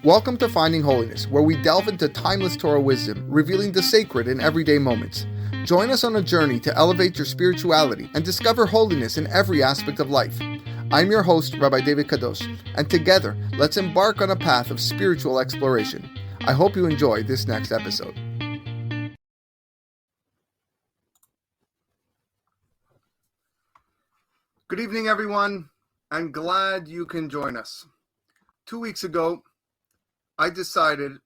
Welcome to Finding Holiness, where we delve into timeless Torah wisdom, revealing the sacred in everyday moments. Join us on a journey to elevate your spirituality and discover holiness in every aspect of life. I'm your host, Rabbi David Kadoch, and together, let's embark on a path of spiritual exploration. I hope you enjoy this next episode. Good evening, everyone. I'm glad you can join us. 2 weeks ago, I decided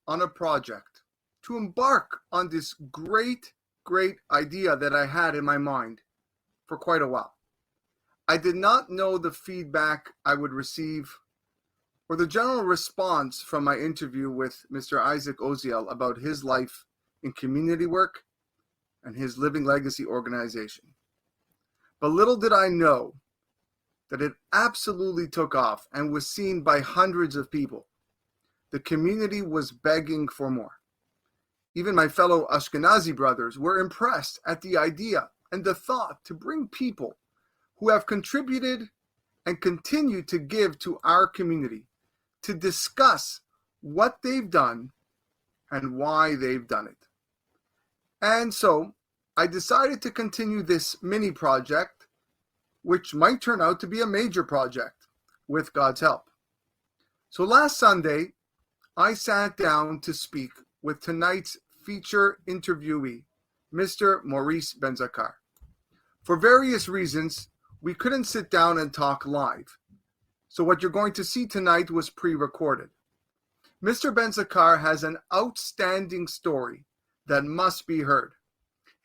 on a project to embark on this great idea that I had in my mind for quite a while. I did not know the feedback I would receive or the general response from my interview with Mr. Isaac Oziel about his life in community work and his Living Legacy organization. But little did I know that it absolutely took off and was seen by hundreds of people. The community was begging for more. Even my fellow Ashkenazi brothers were impressed at the idea and the thought to bring people who have contributed and continue to give to our community to discuss what they've done and why they've done it. And so I decided to continue this mini project, which might turn out to be a major project with God's help. So last Sunday, I sat down to speak with tonight's feature interviewee, Mr. Maurice Benzacar. For various reasons, we couldn't sit down and talk live. So what you're going to see tonight was pre-recorded. Mr. Benzacar has an outstanding story that must be heard.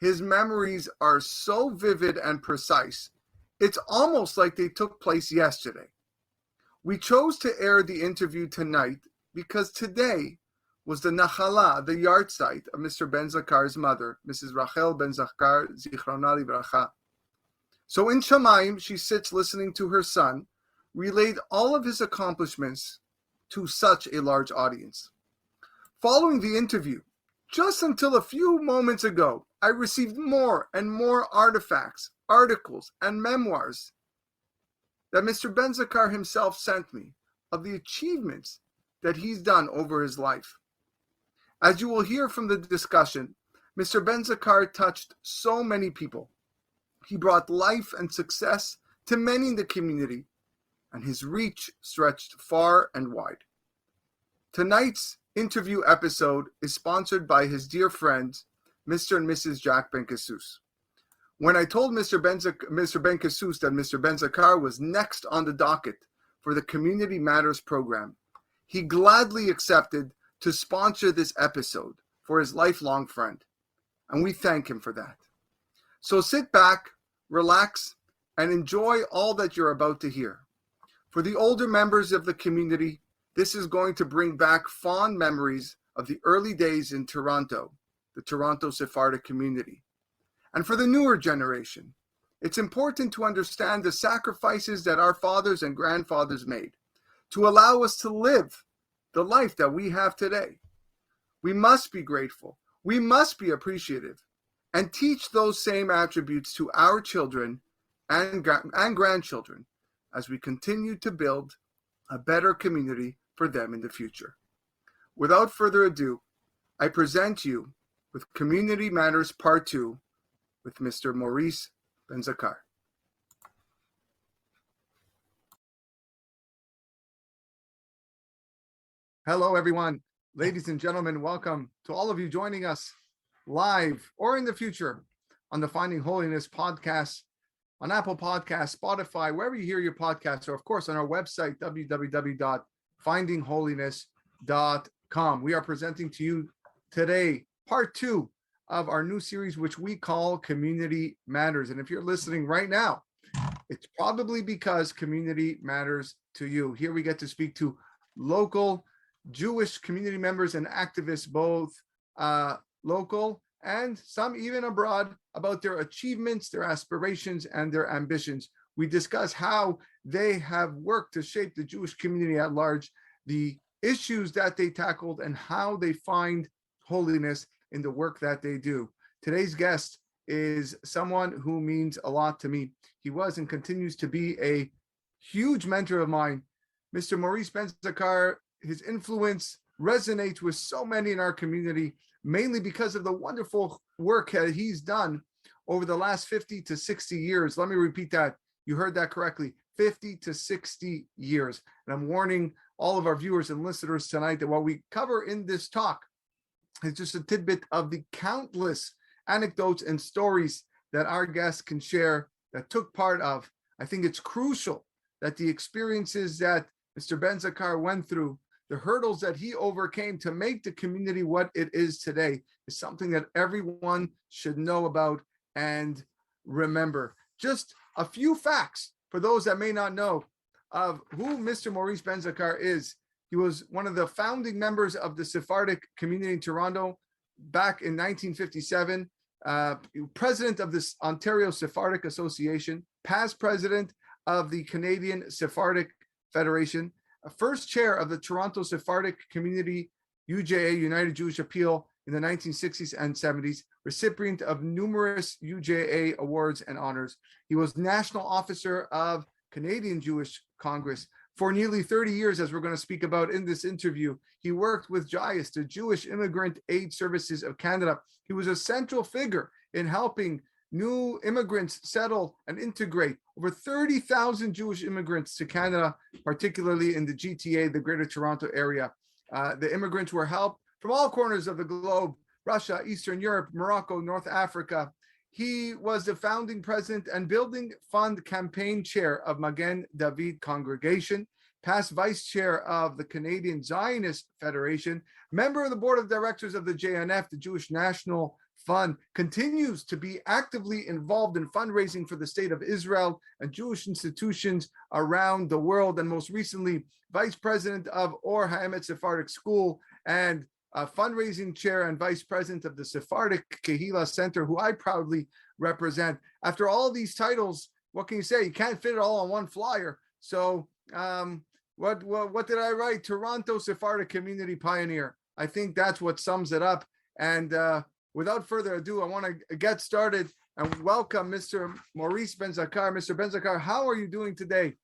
His memories are so vivid and precise, it's almost like they took place yesterday. We chose to air the interview tonight because today was the Nachala, the yahrzeit of Mr. Benzacar's mother, Mrs. Rachel Benzacar, Zichrona Livracha. So in Shamayim, she sits listening to her son relate all of his accomplishments to such a large audience. Following the interview, just until a few moments ago, I received more and more artifacts, articles, and memoirs that Mr. Benzacar himself sent me of the achievements that he's done over his life. As you will hear from the discussion, Mr. Benzacar touched so many people. He brought life and success to many in the community, and his reach stretched far and wide. Tonight's interview episode is sponsored by his dear friends, Mr. and Mrs. Jack Ben-Kessus. When I told Mr. Ben-Kessus that Mr. Benzacar was next on the docket for the Community Matters program, he gladly accepted to sponsor this episode for his lifelong friend, and we thank him for that. So sit back, relax, and enjoy all that you're about to hear. For the older members of the community, this is going to bring back fond memories of the early days in Toronto, the Toronto Sephardic Community. And for the newer generation, it's important to understand the sacrifices that our fathers and grandfathers made to allow us to live the life that we have today. We must be grateful. We must be appreciative and teach those same attributes to our children and grandchildren as we continue to build a better community for them in the future. Without further ado, I present you with Community Matters Part 2 with Mr. Maurice Benzacar. Hello, everyone. Ladies and gentlemen, welcome to all of you joining us live or in the future on the Finding Holiness Podcast, on Apple Podcasts, Spotify, wherever you hear your podcasts, or of course on our website, www.findingholiness.com. We are presenting to you today part 2 of our new series, which we call Community Matters. And if you're listening right now, it's probably because community matters to you. Here we get to speak to local Jewish community members and activists, both local and some even abroad, about their achievements, their aspirations, and their ambitions. We discuss how they have worked to shape the Jewish community at large, the issues that they tackled, and how they find holiness in the work that they do. Today's guest is someone who means a lot to me. He was and continues to be a huge mentor of mine. Mr. Maurice Benzacar his influence resonates with so many in our community, mainly because of the wonderful work that he's done over the last 50 to 60 years. Let me repeat that. You heard that correctly, 50 to 60 years. And I'm warning all of our viewers and listeners tonight that what we cover in this talk is just a tidbit of the countless anecdotes and stories that our guests can share that took part of. I think it's crucial that the experiences that Mr. Benzacar went through, the hurdles that he overcame to make the community what it is today, is something that everyone should know about and remember. Just a few facts for those that may not know of who Mr. Maurice Benzacar is. He was one of the founding members of the Sephardic Community in Toronto back in 1957, president of the Ontario Sephardic Association, past president of the Canadian Sephardic Federation, first chair of the Toronto Sephardic Community UJA, United Jewish Appeal, in the 1960s and 70s, recipient of numerous UJA awards and honors. He was national officer of Canadian Jewish Congress. For nearly 30 years, as we're going to speak about in this interview, he worked with JIAS, the Jewish Immigrant Aid Services of Canada. He was a central figure in helping new immigrants settle and integrate over 30,000 Jewish immigrants to Canada, particularly in the GTA, the Greater Toronto area. The immigrants were helped from all corners of the globe: Russia, Eastern Europe, Morocco, North Africa. He was the founding president and building fund campaign chair of Magen David Congregation, past vice chair of the Canadian Zionist Federation, member of the board of directors of the JNF, the Jewish National Fund, continues to be actively involved in fundraising for the state of Israel and Jewish institutions around the world, and most recently, vice president of Or HaEmet Sephardic School and fundraising chair and vice president of the Sephardic Kehila Center, who I proudly represent. After all these titles, what can you say? You can't fit it all on one flyer. So what did I write? Toronto Sephardic Community Pioneer. I think that's what sums it up. And without further ado, I want to get started and welcome Mr. Maurice Benzacar. Mr. Benzacar, how are you doing today?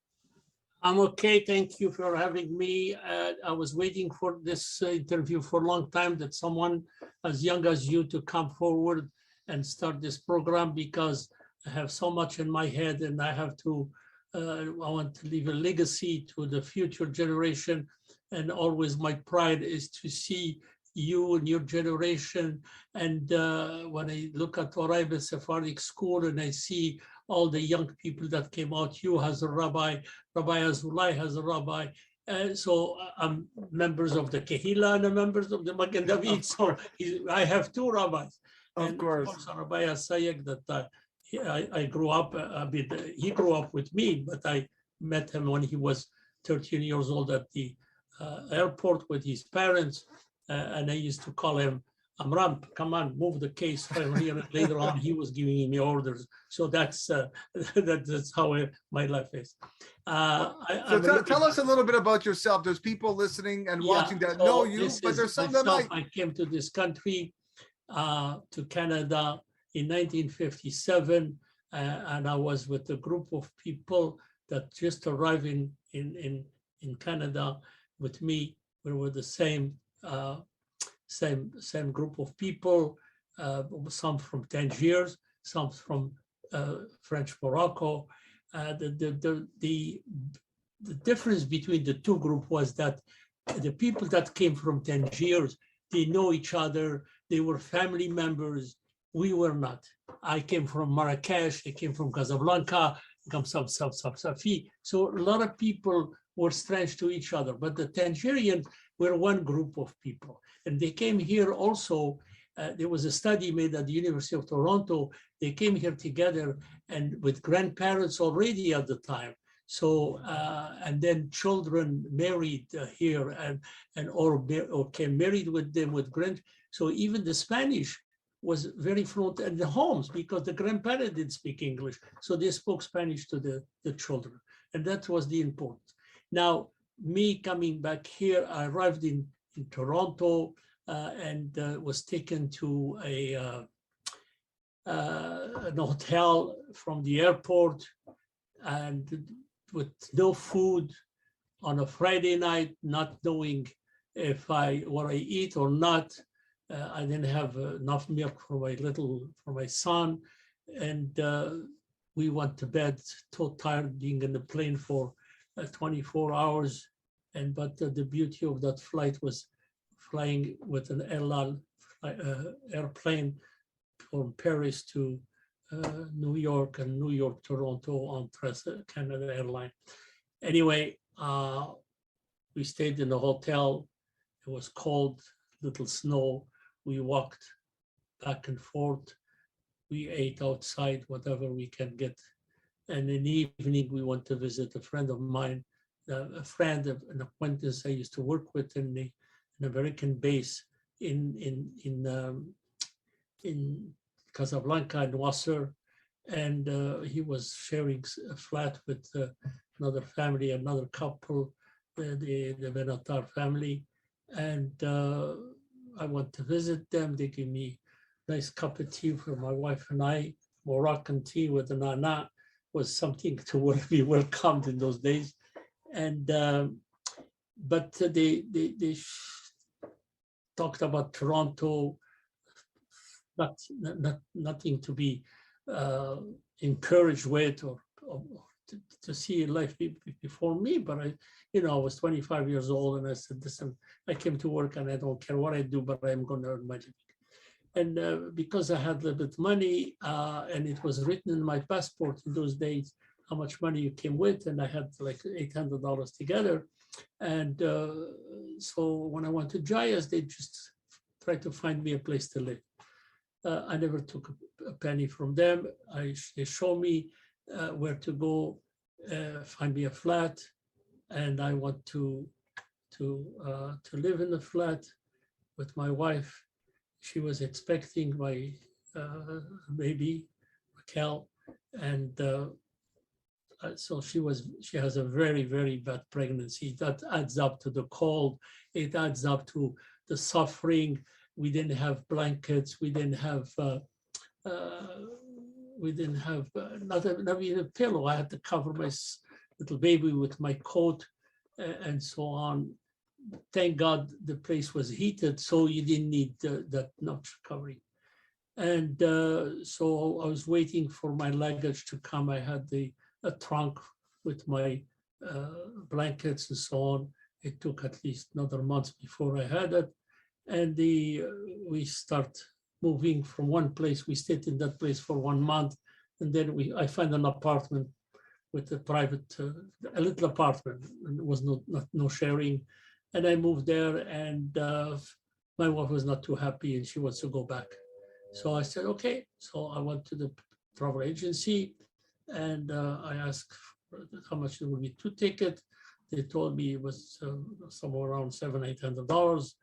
I'm okay. Thank you for having me. I was waiting for this interview for a long time, that someone as young as you to come forward and start this program, because I have so much in my head and I have to, I want to leave a legacy to the future generation. And always my pride is to see you and your generation. And when I look at Or HaEmet Sephardic School and I see all the young people that came out, you as a rabbi, Rabbi Azulai has a rabbi. So I'm members of the Kehila and I'm members of the Magen David. So I have two rabbis. Of course. Also Rabbi Asayek, that I grew up a bit, he grew up with me, but I met him when he was 13 years old at the airport with his parents. And I used to call him, Amram, come on, move the case. Later on, he was giving me orders. So that's how my life is. Tell us a little bit about yourself. There's people listening and watching that know you, but there's some that might. I came to this country, to Canada in 1957, and I was with a group of people that just arrived in Canada with me. We were the same group of people, some from Tangier, some from French Morocco. The difference between the two groups was that the people that came from Tangier, they know each other, they were family members. We were not. I came from Marrakesh, they came from Casablanca, from Safi. So a lot of people were strange to each other, but the Tangerians were one group of people. And they came here also, there was a study made at the University of Toronto. They came here together and with grandparents already at the time. So, and then children married here or came married with them with grand. So even the Spanish was very fluent in the homes because the grandparents didn't speak English. So they spoke Spanish to the children. And that was the importance. Now, me coming back here, I arrived in Toronto and was taken to an hotel from the airport, and with no food, on a Friday night, not knowing if what I eat or not. I didn't have enough milk for my son, and we went to bed too tired, being in the plane for 24 hours. But the beauty of that flight was flying with an airplane from Paris to New York and New York, Toronto on Canada Airline. Anyway, we stayed in the hotel. It was cold, little snow. We walked back and forth. We ate outside, whatever we can get. And in the evening, we went to visit a friend of mine, an acquaintance I used to work with in an American base in Casablanca and Wasser. And he was sharing a flat with another family, another couple, the Benzacar family. And I went to visit them. They gave me a nice cup of tea for my wife and I. Moroccan tea with an nana was something to be welcomed in those days. And but they talked about Toronto, nothing to be encouraged with or to see life before me. But I was 25 years old, and I said, listen, I came to work and I don't care what I do, but I'm going to earn my living. And because I had a little bit of money, and it was written in my passport in those days, how much money you came with, and I had like $800 together. And so when I went to Jayas, they just tried to find me a place to live. I never took a penny from them. They showed me where to go, find me a flat, and I went to live in the flat with my wife. She was expecting my baby, Raquel, and so she has a very, very bad pregnancy. That adds up to the cold. It adds up to the suffering. We didn't have blankets. We didn't have not even a pillow. I had to cover my little baby with my coat and so on. Thank God the place was heated, so you didn't need that much covering. And so I was waiting for my luggage to come. I had a trunk with my blankets and so on. It took at least another month before I had it. And we start moving from one place. We stayed in that place for 1 month. And then I found an apartment with a private, a little apartment. And it was no sharing. And I moved there, and my wife was not too happy and she wants to go back. So I said, okay. So I went to the travel agency and I asked how much it would be to ticket. They told me it was somewhere around $700-800.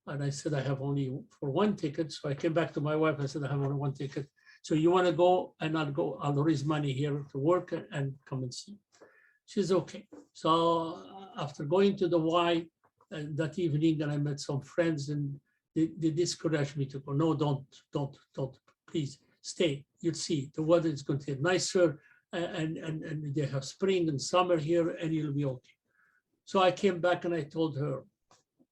And I said, I have only for one ticket. So I came back to my wife. I said, I have only one ticket. So you want to go and not go? I'll raise money here to work and come and see. She's okay. So after going to the Y that evening, and I met some friends, and they discouraged me to go. No, don't, please stay. You'll see the weather is going to get nicer, and they have spring and summer here, and you'll be okay. So I came back and I told her,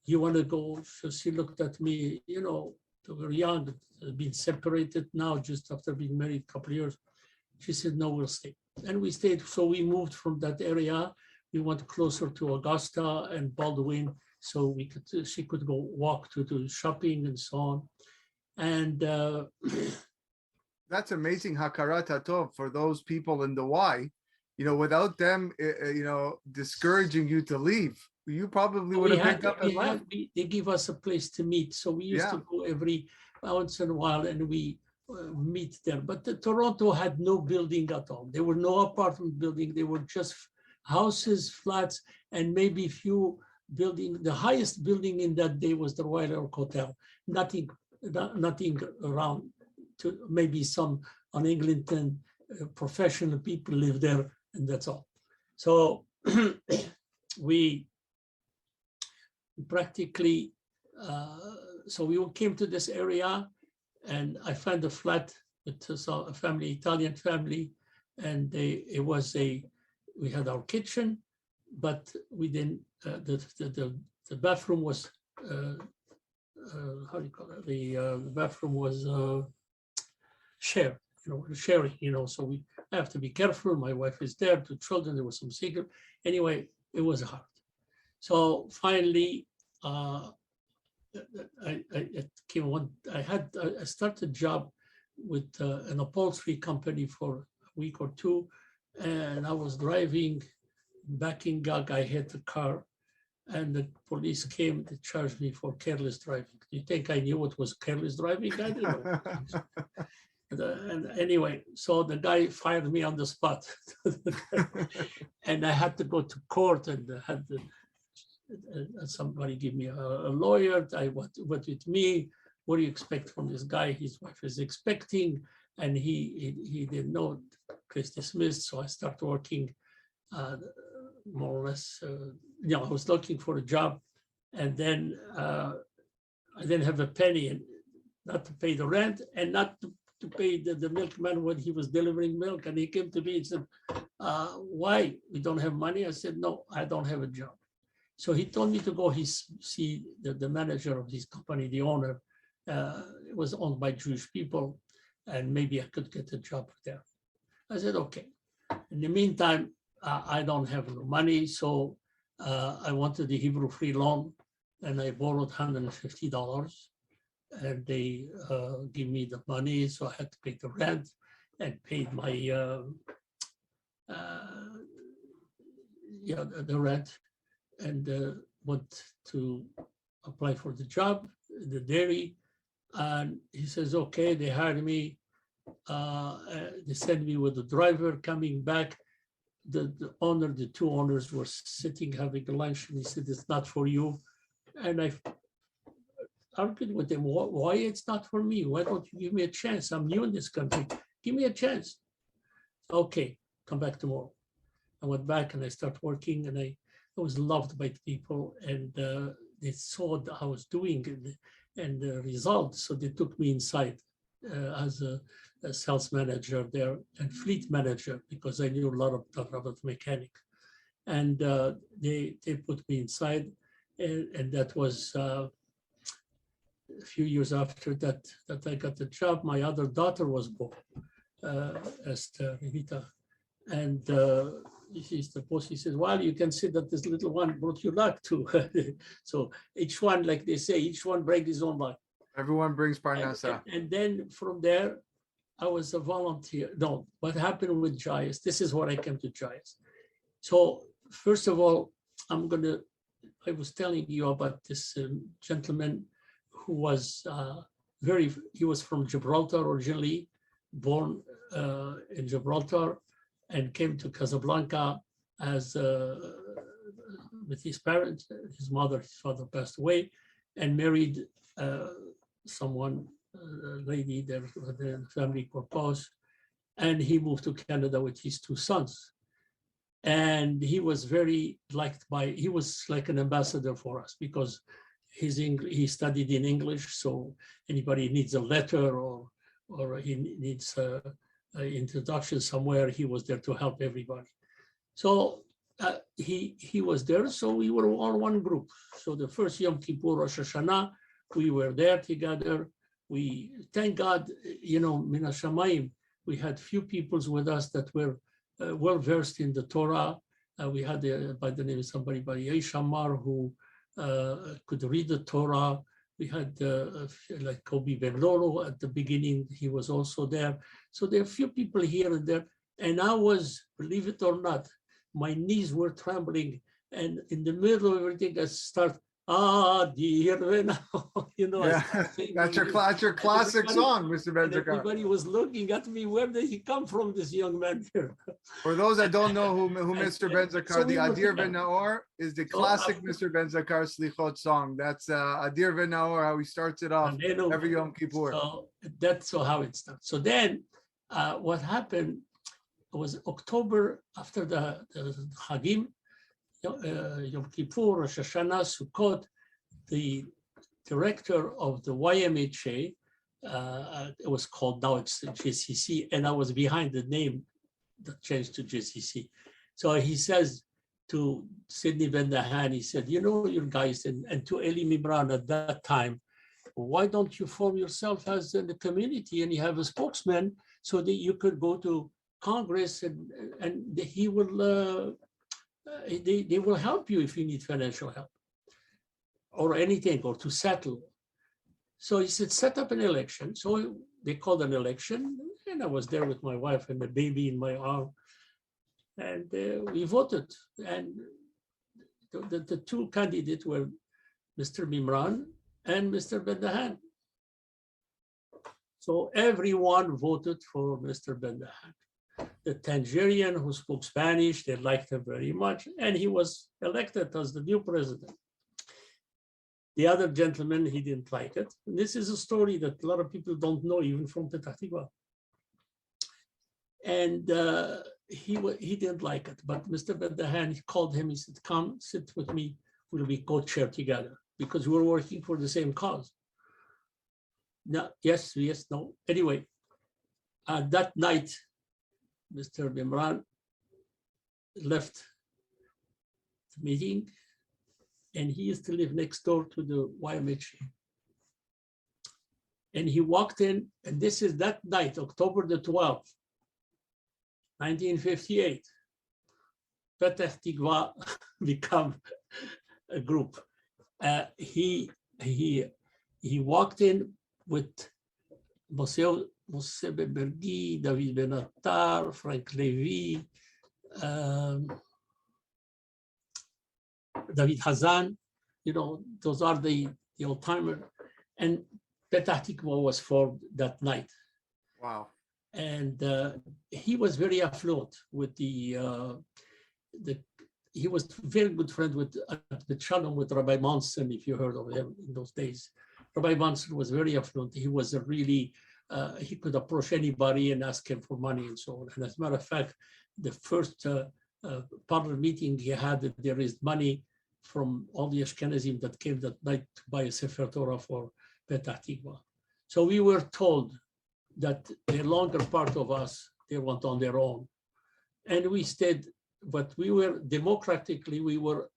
you want to go? So she looked at me, we're young, been separated now just after being married a couple of years. She said, no, we'll stay. And we stayed. So we moved from that area. We went closer to Augusta and Baldwin, so she could go walk to do shopping and so on. And that's amazing, Hakarat Hatov, for those people in the Y. Without them, discouraging you to leave, you probably would have picked up as well. They give us a place to meet, so we used to go every once in a while, and we meet there. But Toronto had no building at all. There were no apartment building. They were just houses, flats, and maybe few building. The highest building in that day was the Royal Oak Hotel. Nothing around. To maybe some on Eglinton professional people live there, and that's all. So we practically, so we came to this area, and I found a flat with a family, Italian family, and we had our kitchen, but we didn't. The bathroom was how do you call it? The bathroom was shared. Sharing. So we have to be careful. My wife is there, 2 children. There was some secret. Anyway, it was hard. So finally, I started a job with an upholstery company for a week or 2, and I was driving back in Gag. I hit the car, and the police came to charge me for careless driving. Do you think I knew what was careless driving? I didn't know. And anyway, so the guy fired me on the spot, and I had to go to court, and had somebody give me a lawyer. What with me? What do you expect from this guy? His wife is expecting, and he didn't know. Case dismissed. So I started working, more or less. I was looking for a job, and then I didn't have a penny, and not to pay the rent, and not to pay the milkman when he was delivering milk. And he came to me and said, why? We don't have money? I said, no, I don't have a job. So he told me to go see the manager of his company, the owner. It was owned by Jewish people, and maybe I could get a job there. I said, okay. In the meantime, I don't have no money, so I wanted the Hebrew free loan, and I borrowed $150. And they give me the money, so I had to pay the rent and paid my the rent, and went to apply for the job, the dairy, and he says, okay, they hired me. They sent me with the driver coming back. The 2 owners were sitting having lunch, and he said, it's not for you. And I argued with him, why it's not for me? Why don't you give me a chance? I'm new in this country. Give me a chance. Okay, come back tomorrow. I went back and I started working, and I was loved by the people, and they saw what I was doing and the results. So they took me inside as a sales manager there and fleet manager, because I knew a lot about mechanic. And they put me inside, and that was a few years after that I got the job. My other daughter was born, Esther Rivita, and he's the boss. He says, well, you can see that this little one brought you luck too. So each one, like they say, each one brings his own luck. Everyone brings parnasa. And then from there, I was a volunteer. No, what happened with Jais, this is what I came to Jais. So first of all, I was telling you about this gentleman who was he was from Gibraltar originally, born in Gibraltar, and came to Casablanca as with his parents. His father passed away, and married someone, a lady there, the family proposed, and he moved to Canada with his 2 sons. And he was very liked he was like an ambassador for us, because he studied in English, so anybody needs a letter or he needs an introduction somewhere, he was there to help everybody. So he was there, so we were all one group. So the first Yom Kippur, Rosh Hashanah, we were there together. We, thank God, Min HaShamayim, we had few peoples with us that were well versed in the Torah. We had by the name of somebody by Yeshamar who could read the Torah. We had like Kobi Ben Lolo at the beginning, he was also there. So there are a few people here and there. And I was, believe it or not, my knees were trembling. And in the middle of everything, I start, dear Venao. Yeah, that's your classic song, Mr. Benzacar. Everybody was looking at me. Where did he come from, this young man here? For those that don't know who Mr. Benzacar, so the Adir Venaor is the classic Mr. Benzacar Slichot song. That's Adir Venaor, how he starts it off every Yom Kippur. So that's how it starts. So then what happened was October, after the Hagim, Yom Kippur, Rosh Hashanah, Sukkot, the director of the YMHA, it was called, now it's JCC, and I was behind the name that changed to JCC. So he says to Sidney Bendahan. He said, you know, your guys, and to Eli Mibran at that time, why don't you form yourself as in the community and you have a spokesman so that you could go to Congress and he will, they will help you if you need financial help or anything, or to settle. So he said, set up an election. So they called an election, and I was there with my wife and the baby in my arm, and we voted. And the two candidates were Mr. Mimran and Mr. Bendahan. So everyone voted for Mr. Bendahan. The Tangerian who spoke Spanish, they liked him very much, and he was elected as the new president. The other gentleman, he didn't like it. And this is a story that a lot of people don't know, even from Petah Tikva. And he didn't like it. But Mr. Bendahan, he called him, he said, come sit with me, we'll be co-chair together, because we're working for the same cause. No, yes, no. Anyway, that night, Mr. Bimran left the meeting, and he used to live next door to the YMHA. And he walked in, and this is that night, October the 12th, 1958. Petah Tikva become a group. He walked in with Moshe Bebergi, David Benatar, Frank Levy, David Hazan, you know, those are the old timer. And Petah Tikva was formed that night. Wow. And he was very affluent with he was very good friend with the Shalom with Rabbi Monson, if you heard of him in those days. Rabbi Monson was very affluent. He was a really, he could approach anybody and ask him for money and so on. And as a matter of fact, the first parlor meeting he had, they raised money from all the Ashkenazim that came that night to buy a Sefer Torah for Petah Tikva. So we were told that the longer part of us, they went on their own. And we stayed, but we were democratically, we were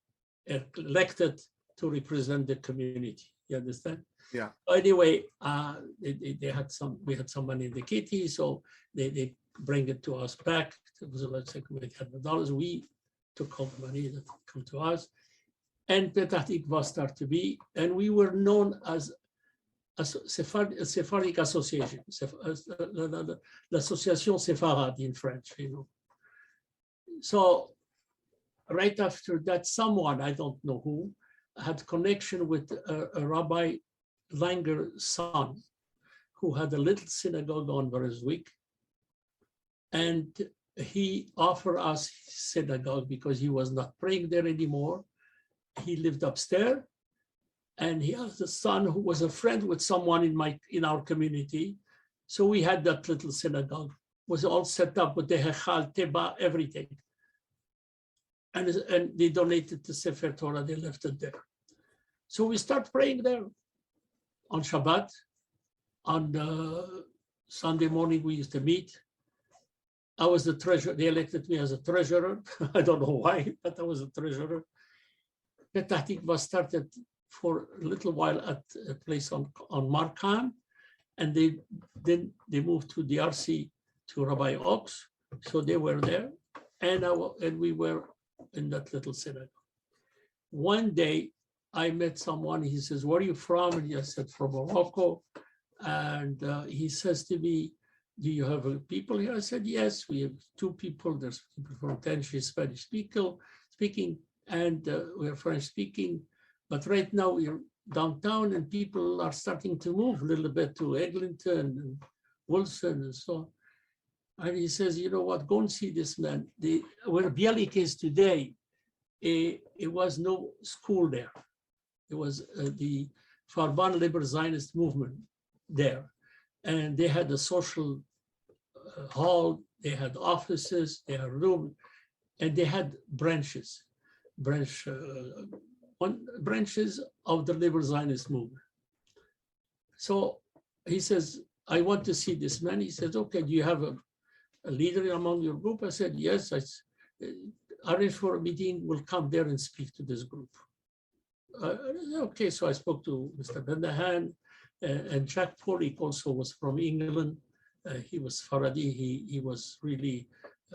elected to represent the community. You understand? Yeah. Anyway, we had some money in the kitty, so they bring it to us back. It was about $800. We took all the money that come to us, and Petah Tikva started to be, and we were known as a Sephardic association, l'Association Sepharad in French, you know. So right after that, someone, I don't know who, had connection with a Rabbi Langer's son, who had a little synagogue on Vereswick. And he offered us his synagogue because he was not praying there anymore. He lived upstairs, and he has a son who was a friend with someone in our community. So we had that little synagogue. It was all set up with the Hechal, Teba, everything. And they donated to Sefer Torah, they left it there. So we start praying there on Shabbat. On Sunday morning, we used to meet. I was the treasurer. They elected me as a treasurer. I don't know why, but I was a treasurer. Petah Tikva started for a little while at a place on Markham, and then they moved to DRC to Rabbi Ox. So they were there, and we were in that little synagogue. One day, I met someone. He says, "Where are you from?" And I said, "From Morocco." And he says to me, "Do you have people here?" I said, "Yes, we have two people. There's people from Tangier, Spanish speaking, and we're French speaking. But right now we're downtown, and people are starting to move a little bit to Eglinton and Wilson and so on." And he says, "You know what? Go and see this man. Where Bialik is today, it was no school there. It was the Farban Liberal Zionist movement there. And they had a social hall, they had offices, they had room, and they had branches of the Liberal Zionist movement." So he says, "I want to see this man." He says, "Okay, do you have a leader among your group?" I said, "Yes." arrange for a meeting, we'll come there and speak to this group. Okay, so I spoke to Mr. Bendahan, and Jack Polik also was from England. He was Sephardi. He was really,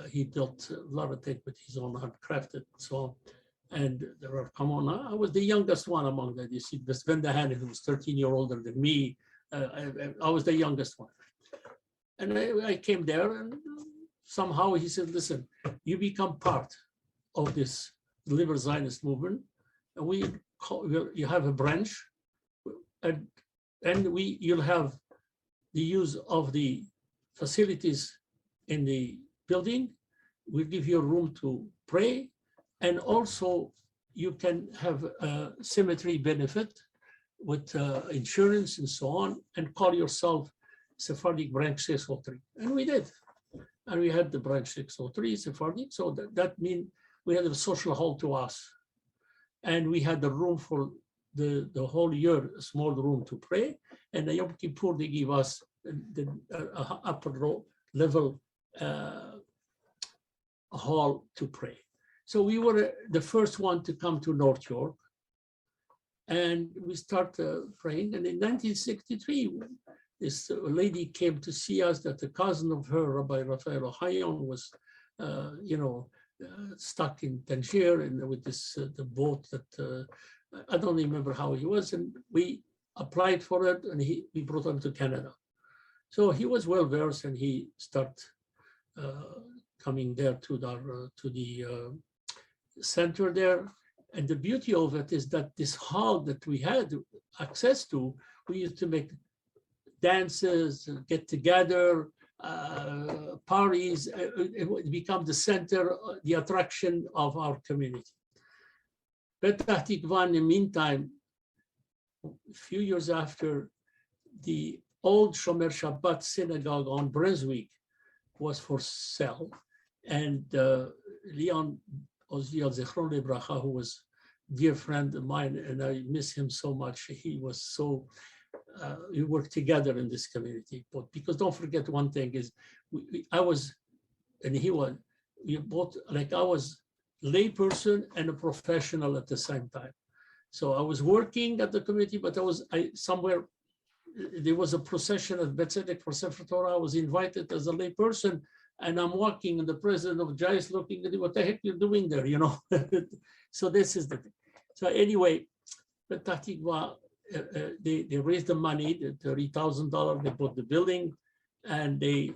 he built a lot of things with his own handcrafted and so on. And there were, come on, I was the youngest one among them. You see, Mr. Bendahan, who was 13 years older than me, I was the youngest one. And I came there, and somehow he said, listen, you become part of this Liber Zionist movement, and you have a branch, and you'll have the use of the facilities in the building. We'll give you a room to pray, and also you can have a cemetery benefit with insurance and so on, and call yourself Sephardic Branch 603. And we did. And we had the Branch 603 Sephardic, so that means we had a social hall to us. And we had the room for the whole year, a small room to pray. And the Yom Kippur, they give us the upper level hall to pray. So we were the first one to come to North York. And we started praying. And in 1963, this lady came to see us, that the cousin of her, Rabbi Raphael Ohayon, was, stuck in Tangier and with this the boat that I don't remember how he was, and we applied for it, and we brought him to Canada. So he was well versed, and he started coming there to the center there. And the beauty of it is that this hall that we had access to, we used to make dances, get together, parties. It became the center, the attraction of our community. Petah Tikva, in the meantime, a few years after, the old Shomer Shabbat synagogue on Brunswick was for sale. And Leon Oziel Zechron Lebracha, who was a dear friend of mine, and I miss him so much. He was so, we worked together in this community. But because don't forget one thing is, I was, and he was, we both, like I was lay person and a professional at the same time. So I was working at the community, but somewhere, there was a procession at Bet Tzedek for Sefer Torah. I was invited as a lay person, and I'm walking, and the president of JAIS looking at me, what the heck you're doing there, you know? So this is the thing. So anyway, Petah Tikva, they raised the money, the $30,000, they bought the building, and they,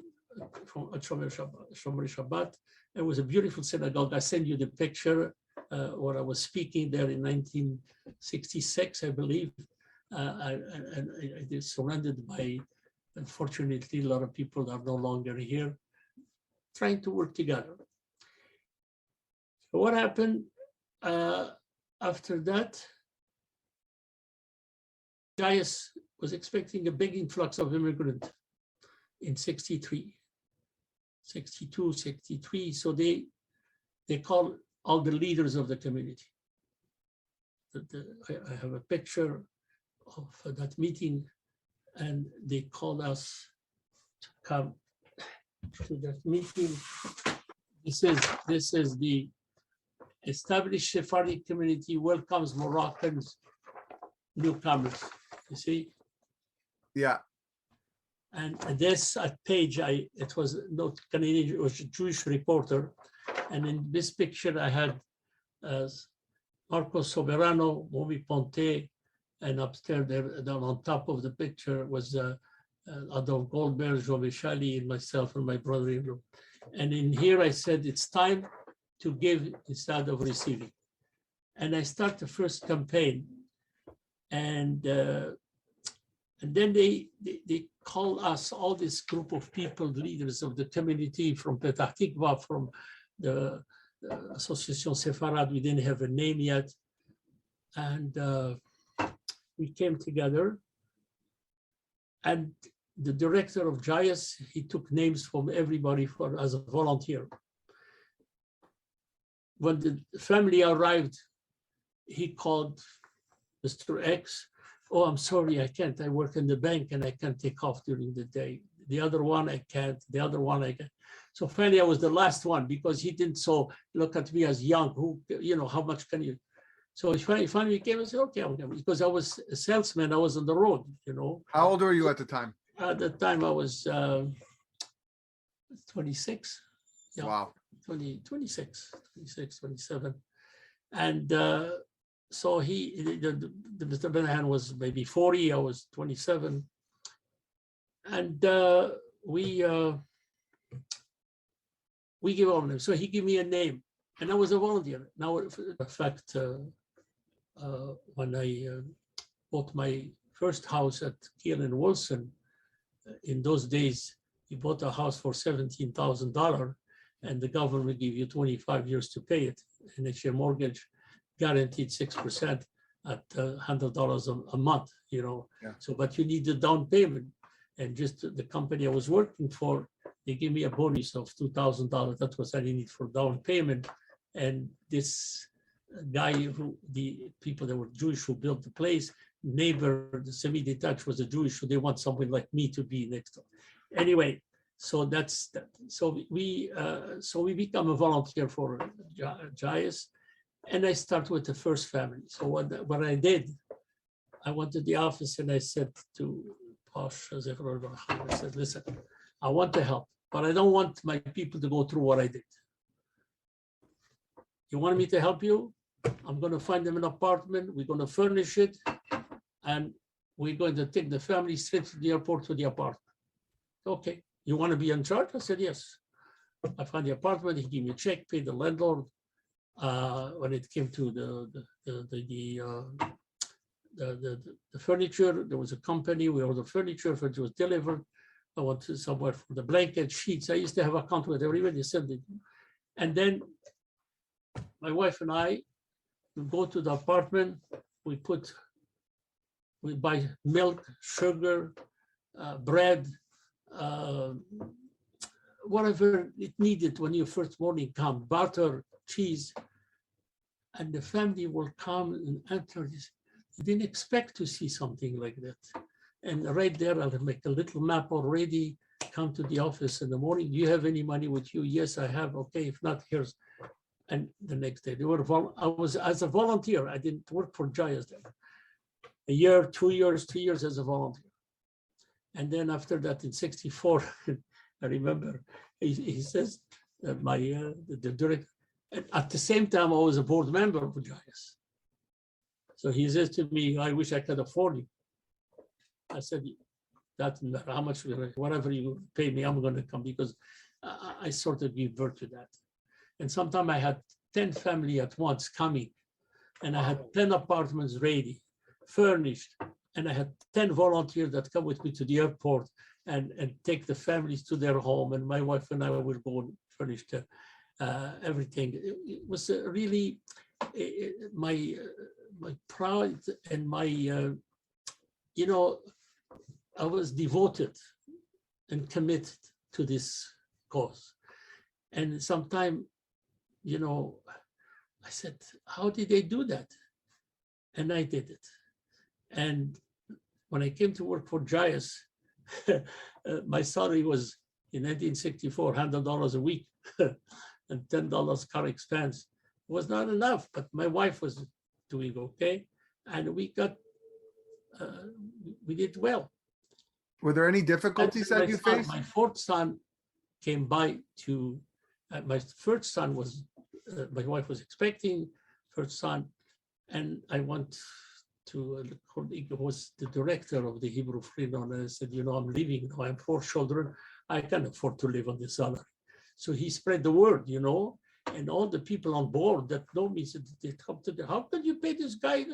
from Shomer Shabbat, it was a beautiful synagogue. I sent you the picture where I was speaking there in 1966, I believe. And it is surrounded by, unfortunately, a lot of people are no longer here, trying to work together. So what happened after that? JAIS was expecting a big influx of immigrants in 63, 62, 63. So they called all the leaders of the community. I have a picture of that meeting, and they called us to come to that meeting. This is the established Sephardic community welcomes Moroccans, newcomers. You see? Yeah. And this page, it was not Canadian, it was a Jewish reporter. And in this picture, I had Marco Soberano, Momi Ponte, and upstairs there, down on top of the picture was Adolf Goldberg, Joe Vishali, and myself and my brother-in-law. And in here I said, it's time to give instead of receiving. And I start the first campaign. And then they call us, all this group of people, leaders of the community from Petah Tikva, from the Association Sepharad, we didn't have a name yet. And we came together, and the director of JAIS, he took names from everybody as a volunteer. When the family arrived, he called Mr. X. Oh, I'm sorry, I can't. I work in the bank and I can't take off during the day. the other one I can't, the other one I can't. So finally I was the last one because he didn't so look at me as young, who, how much can you? So he finally came and said, okay, because I was a salesman, I was on the road, How old were you at the time? At the time I was 26. Yeah, Wow. 26, 27. And so the Mr. Benahan was maybe 40, I was 27. And we give all names. So he gave me a name, and I was a volunteer. Now, in fact, when I bought my first house at Kiel and Wilson, in those days, you bought a house for $17,000, and the government gave you 25 years to pay it. And it's your mortgage guaranteed 6% at $100 a month, Yeah. So, but you need the down payment. And just the company I was working for, they gave me a bonus of $2,000. That was all I need for down payment. And this guy, the people that were Jewish who built the place, neighbor, the semi-detached was a Jewish, so they want someone like me to be next door. Anyway, so that's that. So we become a volunteer for JIAS, and I start with the first family. So what I did, I went to the office and I said to Posh, I said, listen, I want to help, but I don't want my people to go through what I did. You want me to help you? I'm going to find them an apartment. We're going to furnish it, and we're going to take the family straight to the airport to the apartment. Okay. You want to be in charge? I said, yes. I found the apartment. He gave me a check, paid the landlord. When it came to the furniture, there was a company. We ordered furniture. It was delivered. I went to somewhere for the blanket, sheets. I used to have a account with everybody. Sent it. And then my wife and I would go to the apartment. We buy milk, sugar, bread, whatever it needed when you first morning come, butter, cheese, and the family will come and enter this. They didn't expect to see something like that. And right there, I'll make a little map already, come to the office in the morning. Do you have any money with you? Yes, I have. Okay, if not, here's. And the next day, I was as a volunteer. I didn't work for JIAS then. A year, 2 years, 3 years as a volunteer. And then after that, in '64, I remember he says that the director, and at the same time, I was a board member of JIAS. So he says to me, I wish I could afford you. I said, doesn't matter how much, whatever you pay me, I'm going to come, because I sort of give birth to that. And sometimes I had 10 family at once coming, and I had 10 apartments ready, furnished, and I had 10 volunteers that come with me to the airport and take the families to their home, and my wife and I will go and furnish everything. It was really my pride and my, I was devoted and committed to this cause. And sometimes, I said, how did they do that? And I did it. And when I came to work for JIAS, my salary was in 1964, $100 a week and $10 car expense. It was not enough, but my wife was doing okay. And we did well. Were there any difficulties that you faced? My fourth son came by my first son was, my wife was expecting first son, and I went to, he was the director of the Hebrew Freedom, and I said, I'm leaving now, I have 4 children, I can't afford to live on this salary. So he spread the word, and all the people on board that know me said, they come to how can you pay this guy?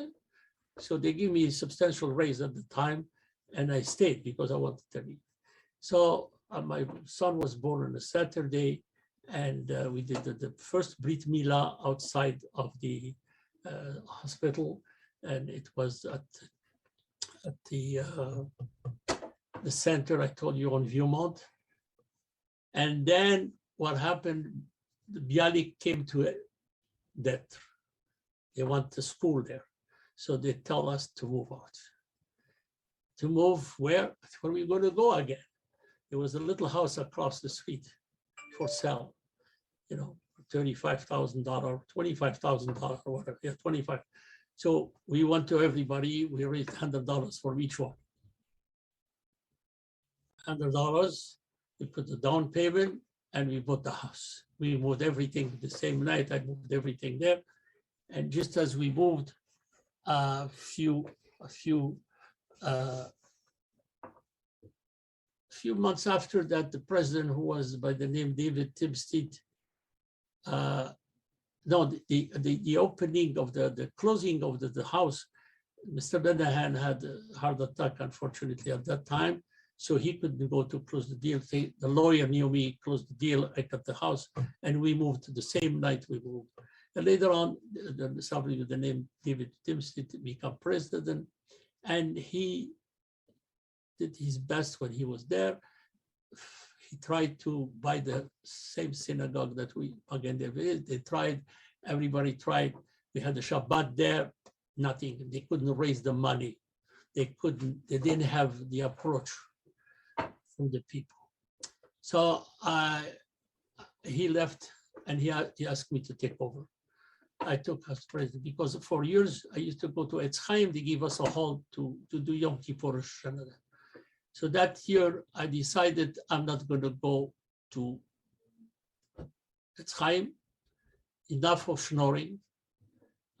So they give me a substantial raise at the time, and I stayed because I wanted to leave. So my son was born on a Saturday, and we did the first Brit Milah outside of the hospital, and it was at the center I told you on Viewmont. And then what happened, the Bialik came to that. They want the school there. So they tell us to move out. To move where? Where are we going to go again? There was a little house across the street for sale, $35,000, $25,000, or whatever. Yeah, 25. So we went to everybody. We raised $100 for each one. $100. We put the down payment, and we bought the house. We moved everything the same night. I moved everything there, and just as we moved, a few months after that, the president, who was by the name David Timstead, the opening of the closing of the house, Mr. Benahan had a heart attack, unfortunately, at that time. So he couldn't go to close the deal. The lawyer knew me, closed the deal, I got the house, and we moved the same night we moved. And later on, somebody with the name David Timstead became president, and he did his best when he was there. He tried to buy the same synagogue that we, again, they tried, everybody tried. We had the Shabbat there, nothing. They couldn't raise the money. They didn't have the approach from the people. So he left, and he asked me to take over. I took as president because for years I used to go to Etz Chaim. They gave us a hall to do Yom Kippur. So that year I decided I'm not going to go to Etz Chaim. Enough of snoring.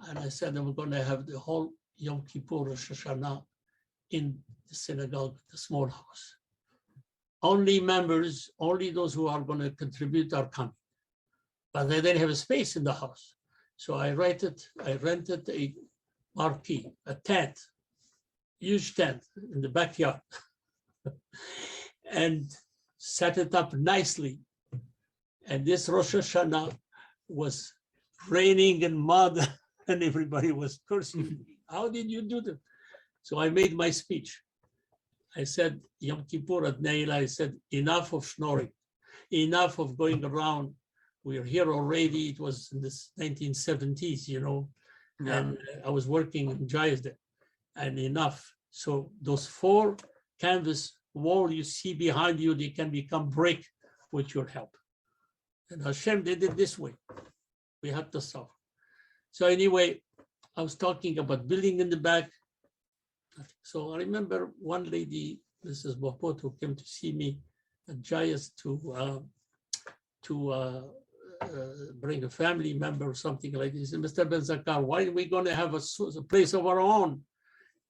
And I said I'm going to have the whole Yom Kippur Rosh Hashanah in the synagogue, the small house. Only members, only those who are going to contribute are coming. But they didn't have a space in the house. So I rented a marquee, a tent, huge tent in the backyard, and set it up nicely. And this Rosh Hashanah was raining and mud, and everybody was cursing me. How did you do that? So I made my speech. I said, Yom Kippur at Neila, I said, enough of snoring, enough of going around. We're here already. It was in the 1970s, Yeah. and I was working in Jais there, and enough. So those 4 canvas wall you see behind you, they can become brick with your help. And Hashem did it this way. We had to solve. So anyway, I was talking about building in the back. So I remember one lady, Mrs. Bopot, who came to see me at Jais to bring a family member or something like this. And Mr. Benzacar, why are we going to have a place of our own?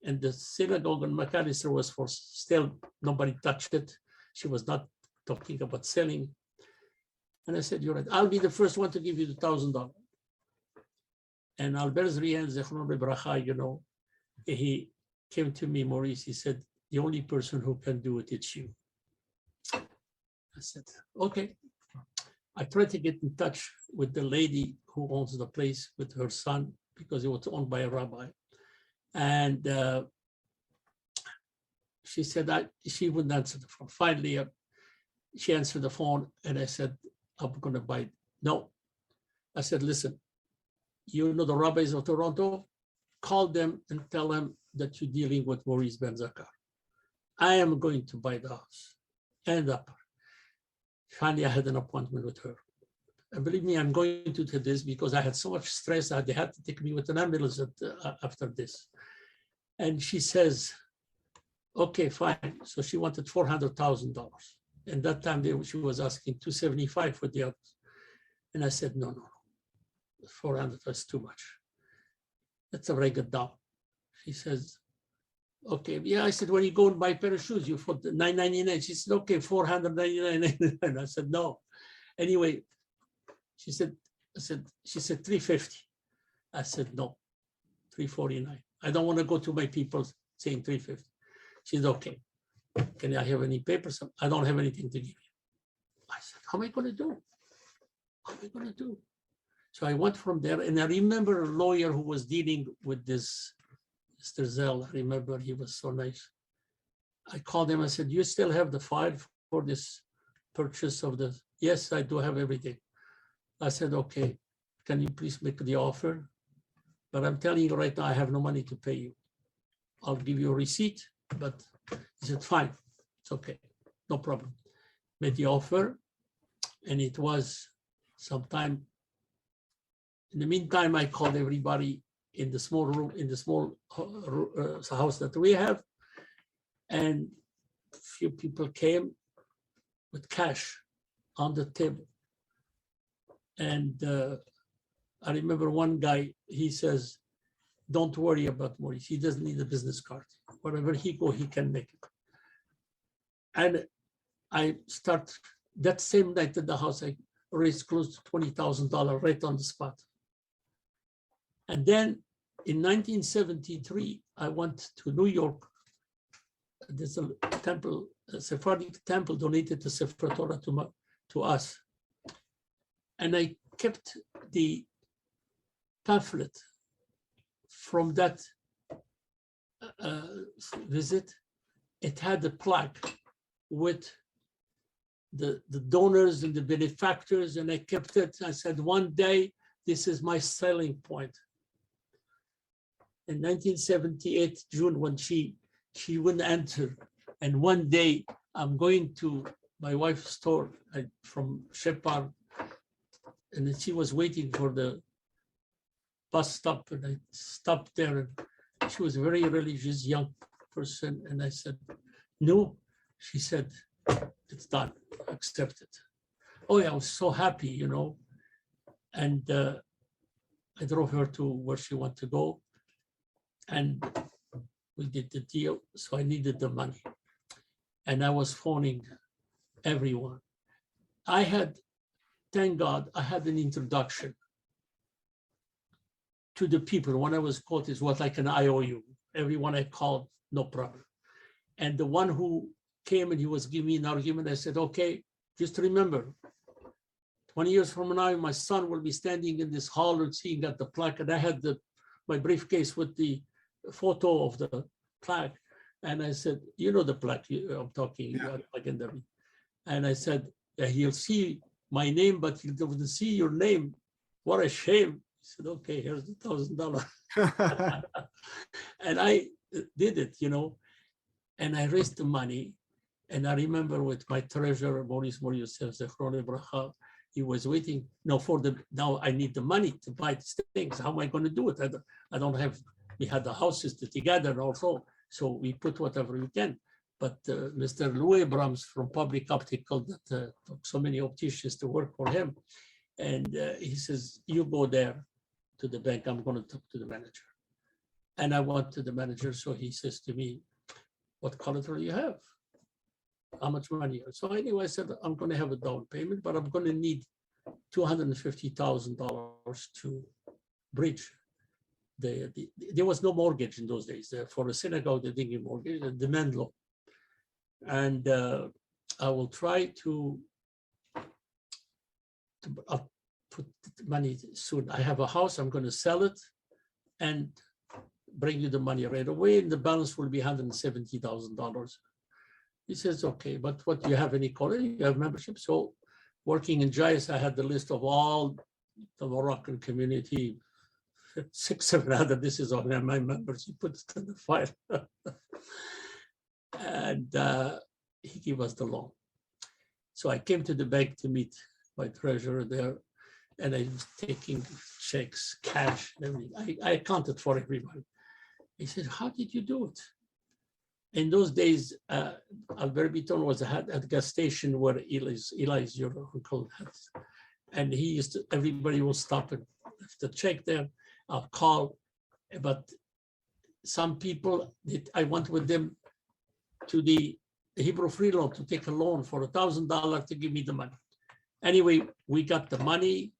And the synagogue in McAllister was for sale. Nobody touched it. She was not talking about selling. And I said, you're right. I'll be the first one to give you the $1,000. And Albert Zrian, Zechron Bebracha, he came to me, Maurice, he said, the only person who can do it, it's you. I said, okay. I tried to get in touch with the lady who owns the place with her son, because it was owned by a rabbi. And she said that she wouldn't answer the phone. Finally, she answered the phone, and I said, I'm going to buy it. No. I said, listen, you know the rabbis of Toronto? Call them and tell them that you're dealing with Maurice Benzacar. I am going to buy the house. And up. Finally, I had an appointment with her. And believe me, I'm going to do this because I had so much stress that they had to take me with an ambulance after this. And she says, okay, fine. So she wanted $400,000. And that time she was asking $275 for the others. And I said, no. 400 was too much. Let's break it down. She says, okay, yeah. I said, when you go and buy a pair of shoes, you for $999. She said, okay, $499. I said, no. Anyway, she said $350. I said, no, $349. I don't want to go to my people saying $350. She said, okay. Can I have any papers? I don't have anything to give you. I said, how am I going to do? How am I going to do? So I went from there, and I remember a lawyer who was dealing with this, Mr. Zell. I remember he was so nice. I called him. I said, you still have the file for this purchase of the? Yes, I do have everything. I said, okay, can you please make the offer? But I'm telling you right now, I have no money to pay you. I'll give you a receipt, but he said, fine, it's okay, no problem. made the offer, and it was sometime. In the meantime, I called everybody in the small room, in the small house that we have, and a few people came with cash on the table. And I remember one guy, he says, don't worry about Maurice. He doesn't need a business card. Wherever he go, he can make it. And I start, that same night at the house, I raised close to $20,000 right on the spot. And then in 1973, I went to New York. There's a temple, a Sephardic temple donated to Sefer Torah to us. And I kept the pamphlet from that visit. It had a plaque with the donors and the benefactors, and I kept it. I said, one day, this is my selling point. In 1978, June, when she wouldn't enter, and one day I'm going to my wife's store from Shepherd, and then she was waiting for the bus stop, and I stopped there, and she was a very religious young person, and I said, no. She said, it's done, accept it. Oh yeah, I was so happy, you know. And I drove her to where she wanted to go, and we did the deal. So I needed the money, and I was phoning everyone. I had, thank God, I had an introduction to the people. When I was called, is what like an IOU. Everyone I called, no problem. And the one who came and he was giving me an argument, I said, okay, just remember, 20 years from now, my son will be standing in this hall and seeing at the plaque. And I had my briefcase with the photo of the plaque. And I said, you know the plaque I'm talking about, and I said, yeah, he'll see my name, but he doesn't see your name. What a shame. He said, okay, here's the $1,000. And I did it, you know, and I raised the money. And I remember with my treasurer, Maurice Benzacar, he was waiting. Now I need the money to buy these things. How am I going to do it? I don't have, we had the houses together also. So we put whatever we can. But Mr. Louis Abrams from Public Optical, that took so many opticians to work for him. And he says, you go there to the bank. I'm going to talk to the manager. And I went to the manager. So he says to me, what collateral do you have? How much money? So anyway, I said, I'm going to have a down payment, but I'm going to need $250,000 to bridge. There was no mortgage in those days. For a synagogue, they didn't give mortgage, a demand loan. And I will try to I'll put the money soon. I have a house, I'm going to sell it and bring you the money right away, and the balance will be $170,000. He says, okay, but what, do you have any college? You have membership? So working in JIS, I had the list of all the Moroccan community, 600-700, this is all my members. He put it in the file. And he gave us the loan. So I came to the bank to meet my treasurer there, and I was taking checks, cash, and everything. I accounted for everybody. He said, how did you do it? In those days, Albert Bitton was at a gas station where Eli's your uncle, had. And he used to, everybody will stop and left the check there. I'll call, but some people, I went with them to the Hebrew Free Loan to take a loan for $1,000 to give me the money. Anyway, we got the money.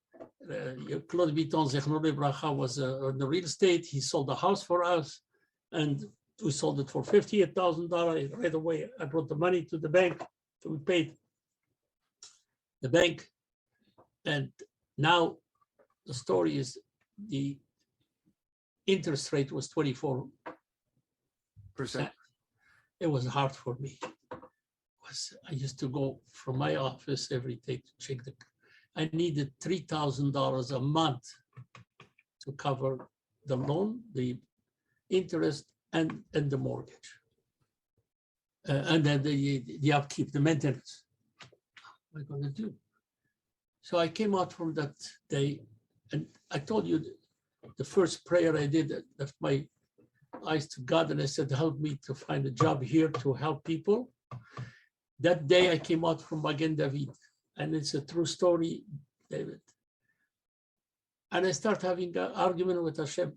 Claude Bitton, Zechron Bracha, was in the real estate. He sold the house for us, and we sold it for $58,000 right away. I brought the money to the bank, so we paid the bank. And now the story is the interest rate was 24%. It was hard for me. I used to go from my office every day to check I needed $3,000 a month to cover the loan, the interest, and the mortgage, and then the upkeep, the maintenance. am I going to do? So I came out from that day, and I told you the first prayer I did, left my eyes to God, and I said, help me to find a job here to help people. That day I came out from Magen David, and it's a true story, David. And I start having an argument with Hashem.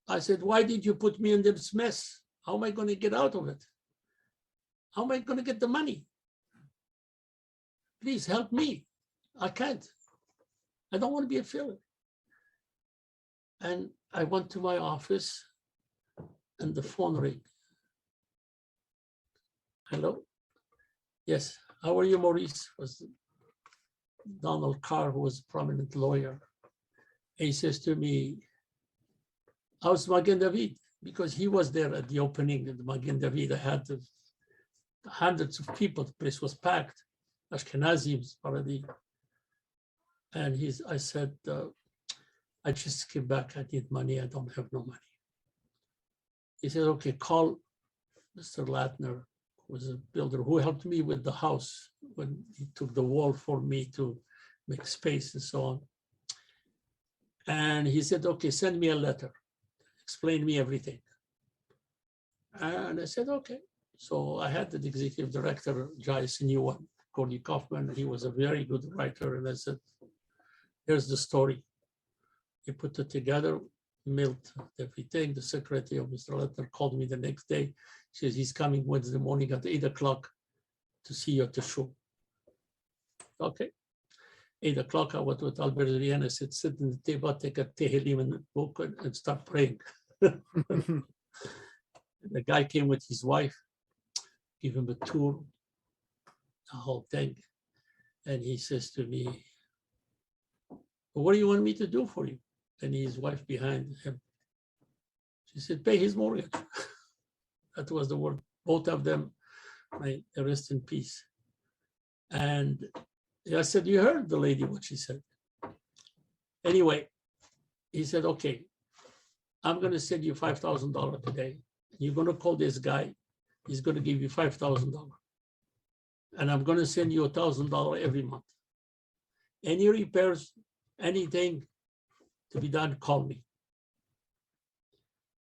I said, why did you put me in this mess? How am I going to get out of it? How am I going to get the money? Please help me. I can't. I don't want to be a failure. And I went to my office and the phone rang. Hello? Yes. How are you, Maurice? Was Donald Carr, who was a prominent lawyer. He says to me, how's Magen David? Because he was there at the opening of the Magen David. I had hundreds of people. The place was packed. Ashkenazim already. And I said, I just came back. I need money. I don't have no money. He said, okay, call Mr. Latner, who was a builder, who helped me with the house when he took the wall for me to make space and so on. And he said, okay, send me a letter. Explain me everything. And I said, okay. So I had the executive director, Jais, a new one, Cordy Kaufman. He was a very good writer. And I said, here's the story. He put it together, mailed everything. The secretary of Mr. Lettner called me the next day. She says, he's coming Wednesday morning at 8 o'clock to see you at the show. Okay. 8 o'clock, I went with Albert Rian. I said, sit in the table, take a Tehillim and book and start praying. The guy came with his wife, give him a tour, the whole thing. And he says to me, well, what do you want me to do for you? And his wife behind him. She said, pay his mortgage. That was the word. Both of them, may they rest in peace. And I said, you heard the lady, what she said. Anyway, he said, okay, I'm going to send you $5,000 today. You're going to call this guy. He's going to give you $5,000. And I'm going to send you $1,000 every month. Any repairs, anything to be done, call me.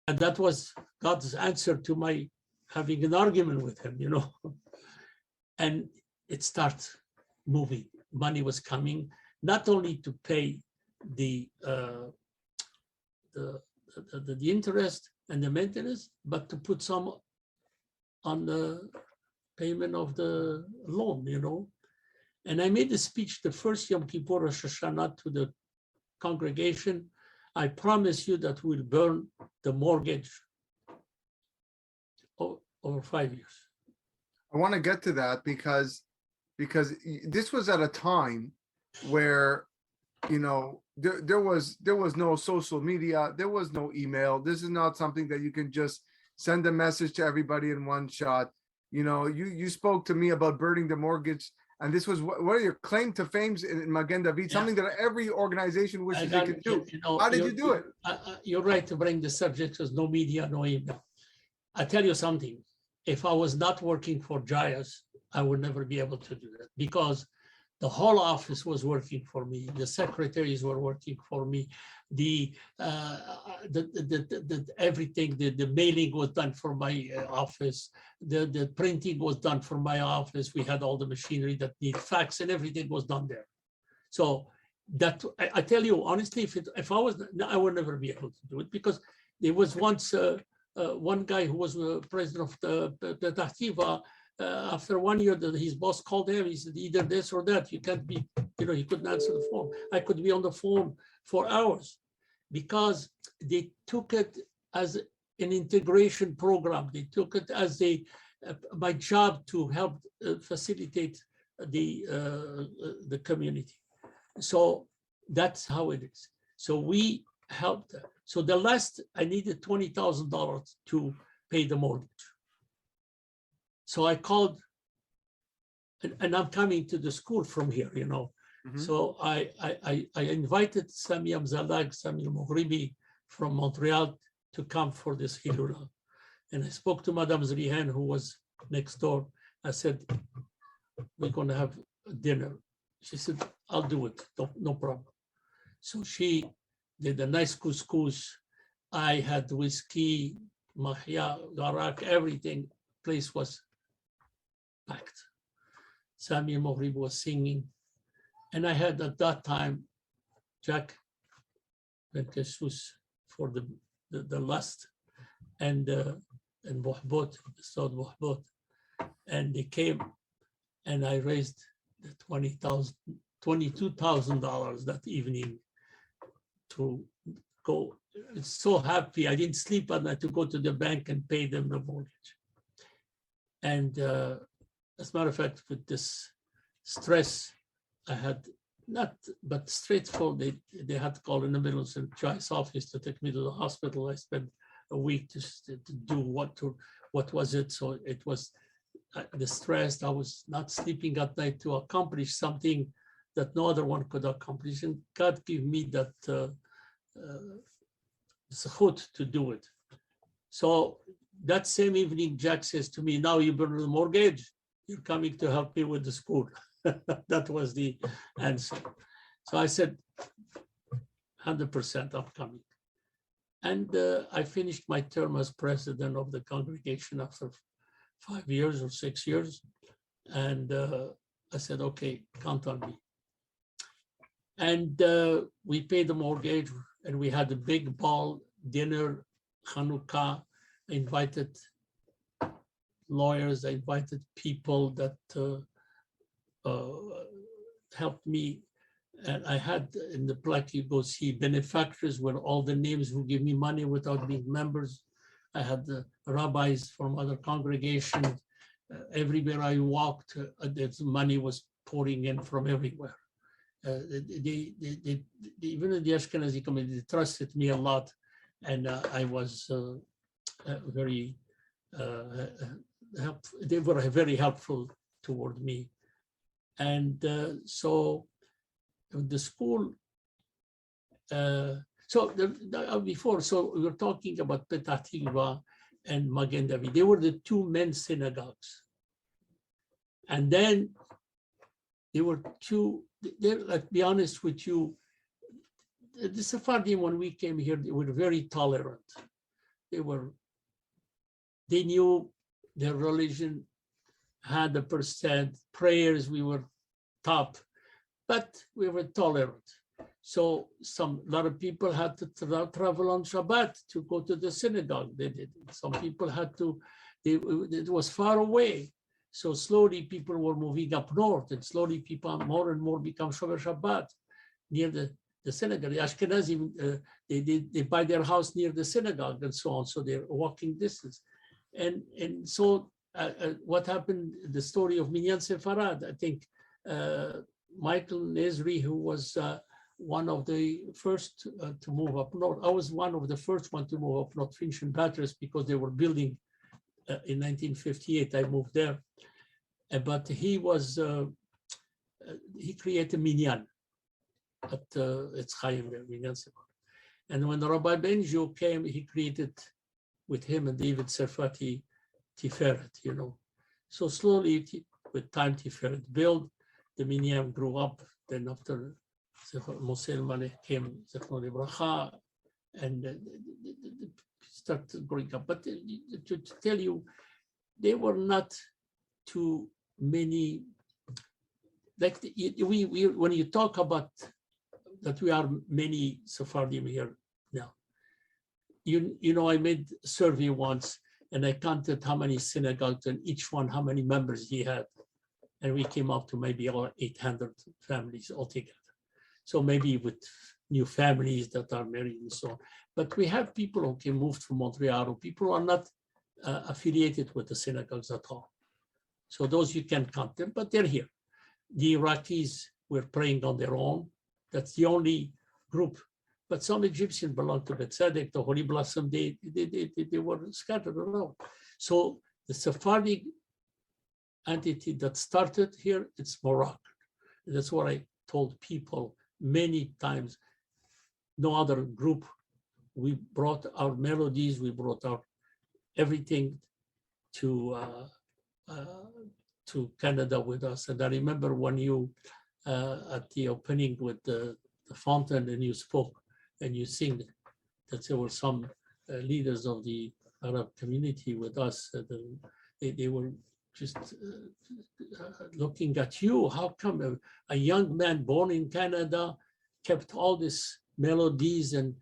And that was God's answer to my having an argument with him, And it starts moving. Money was coming, not only to pay the interest and the maintenance, but to put some on the payment of the loan, And I made a speech the first Yom Kippur Rosh Hashanah to the congregation. I promise you that we'll burn the mortgage over 5 years. I want to get to that because this was at a time where, there was no social media, there was no email. This is not something that you can just send a message to everybody in one shot. You spoke to me about burning the mortgage, and this was what are your claim to fame in Magen David, something that every organization wishes they could do. How did you do it? You're right to bring the subject. There's no media, no email. I tell you something. If I was not working for Jais, I would never be able to do that, because the whole office was working for me. The secretaries were working for me. Everything, the mailing was done for my office. The printing was done for my office. We had all the machinery that need fax, and everything was done there. So that I tell you honestly, if I was, I would never be able to do it, because there was once one guy who was president of the Tahtiva. After 1 year, his boss called him. He said, either this or that. You can't be, he couldn't answer the phone. I could be on the phone for hours, because they took it as an integration program. They took it as my job to help facilitate the community. So that's how it is. So we helped. So the last, I needed $20,000 to pay the mortgage. So I called, and I'm coming to the school from here, Mm-hmm. So I invited Sami Amzalag, Sami Moghribi from Montreal to come for this Hilula. And I spoke to Madame Zrihan, who was next door. I said, we're going to have dinner. She said, I'll do it, no problem. So she did a nice couscous. I had whiskey, mahia, garak, everything. Place was packed. Sami Mohrib was singing. And I had at that time, Jack Benkessus for the last, and Mohbot, Ustad Mohbot. And they came, and I raised the $22,000 that evening to go. It's so happy. I didn't sleep at night to go to the bank and pay them the mortgage. And as a matter of fact, with this stress, I had not, but straightforward, they had to call in the middle of the Jai's office to take me to the hospital. I spent a week to do what was it. So it was the stress. I was not sleeping at night to accomplish something that no other one could accomplish. And God gave me that zechut to do it. So that same evening, Jack says to me, now you burn the mortgage, you're coming to help me with the school. That was the answer. So I said, 100% I'm coming. And I finished my term as president of the congregation after 5 years or 6 years. And I said, okay, count on me. And we paid the mortgage, and we had a big ball dinner, Hanukkah. I invited lawyers, I invited people that helped me. And I had in the plaque, you go see benefactors were all the names who give me money without being members. I had the rabbis from other congregations. Everywhere I walked, money was pouring in from everywhere. Even in the Ashkenazi community, they trusted me a lot. And I was very helpful. They were very helpful toward me. And so the school, before, so we were talking about Petah Tikva and Magen David. They were the two men's synagogues. And then there were two, let's be honest with you, the Sephardim, when we came here, they were very tolerant. They knew their religion, 100%, prayers, we were top, but we were tolerant. So a lot of people had to travel on Shabbat to go to the synagogue. They did. Some people had to, it was far away. So slowly people were moving up north, and slowly people more and more become Shomer Shabbat near the synagogue. The Ashkenazim, they buy their house near the synagogue and so on. So they're walking distance. And so what happened, the story of Minyan Sefarad, I think Michael Nezri, who was one of the first to move up north. I was one of the first one to move up north, Finch and Batters, because they were building in 1958. I moved there. But he was, he created Minyan at Etz Chaim, Minyan Sefarad. And when Rabbi Benjo came, he created with him and David Serfati Tiferet, you know. So slowly, with time, Tiferet built, the Minyan grew up. Then after Moshe Elmaleh came, Zechron Libracha, and started growing up. But to tell you, they were not too many, like when you talk about that we are many Sephardim here now. You know, I made a survey once and I counted how many synagogues and each one how many members he had. And we came up to maybe about 800 families altogether. So maybe with new families that are married and so on. But we have people who can move from Montreal, or people who are not affiliated with the synagogues at all. So those you can count them, but they're here. The Iraqis were praying on their own. That's the only group. But some Egyptians belong to Betzedek, the Holy Blossom, they were scattered around. So the Sephardic entity that started here, it's Moroccan. And that's what I told people many times. No other group. We brought our melodies, we brought our everything to to Canada with us. And I remember when you, at the opening with the fountain, and you spoke and you sing that there were some leaders of the Arab community with us. They were just looking at you. How come a young man born in Canada kept all these melodies and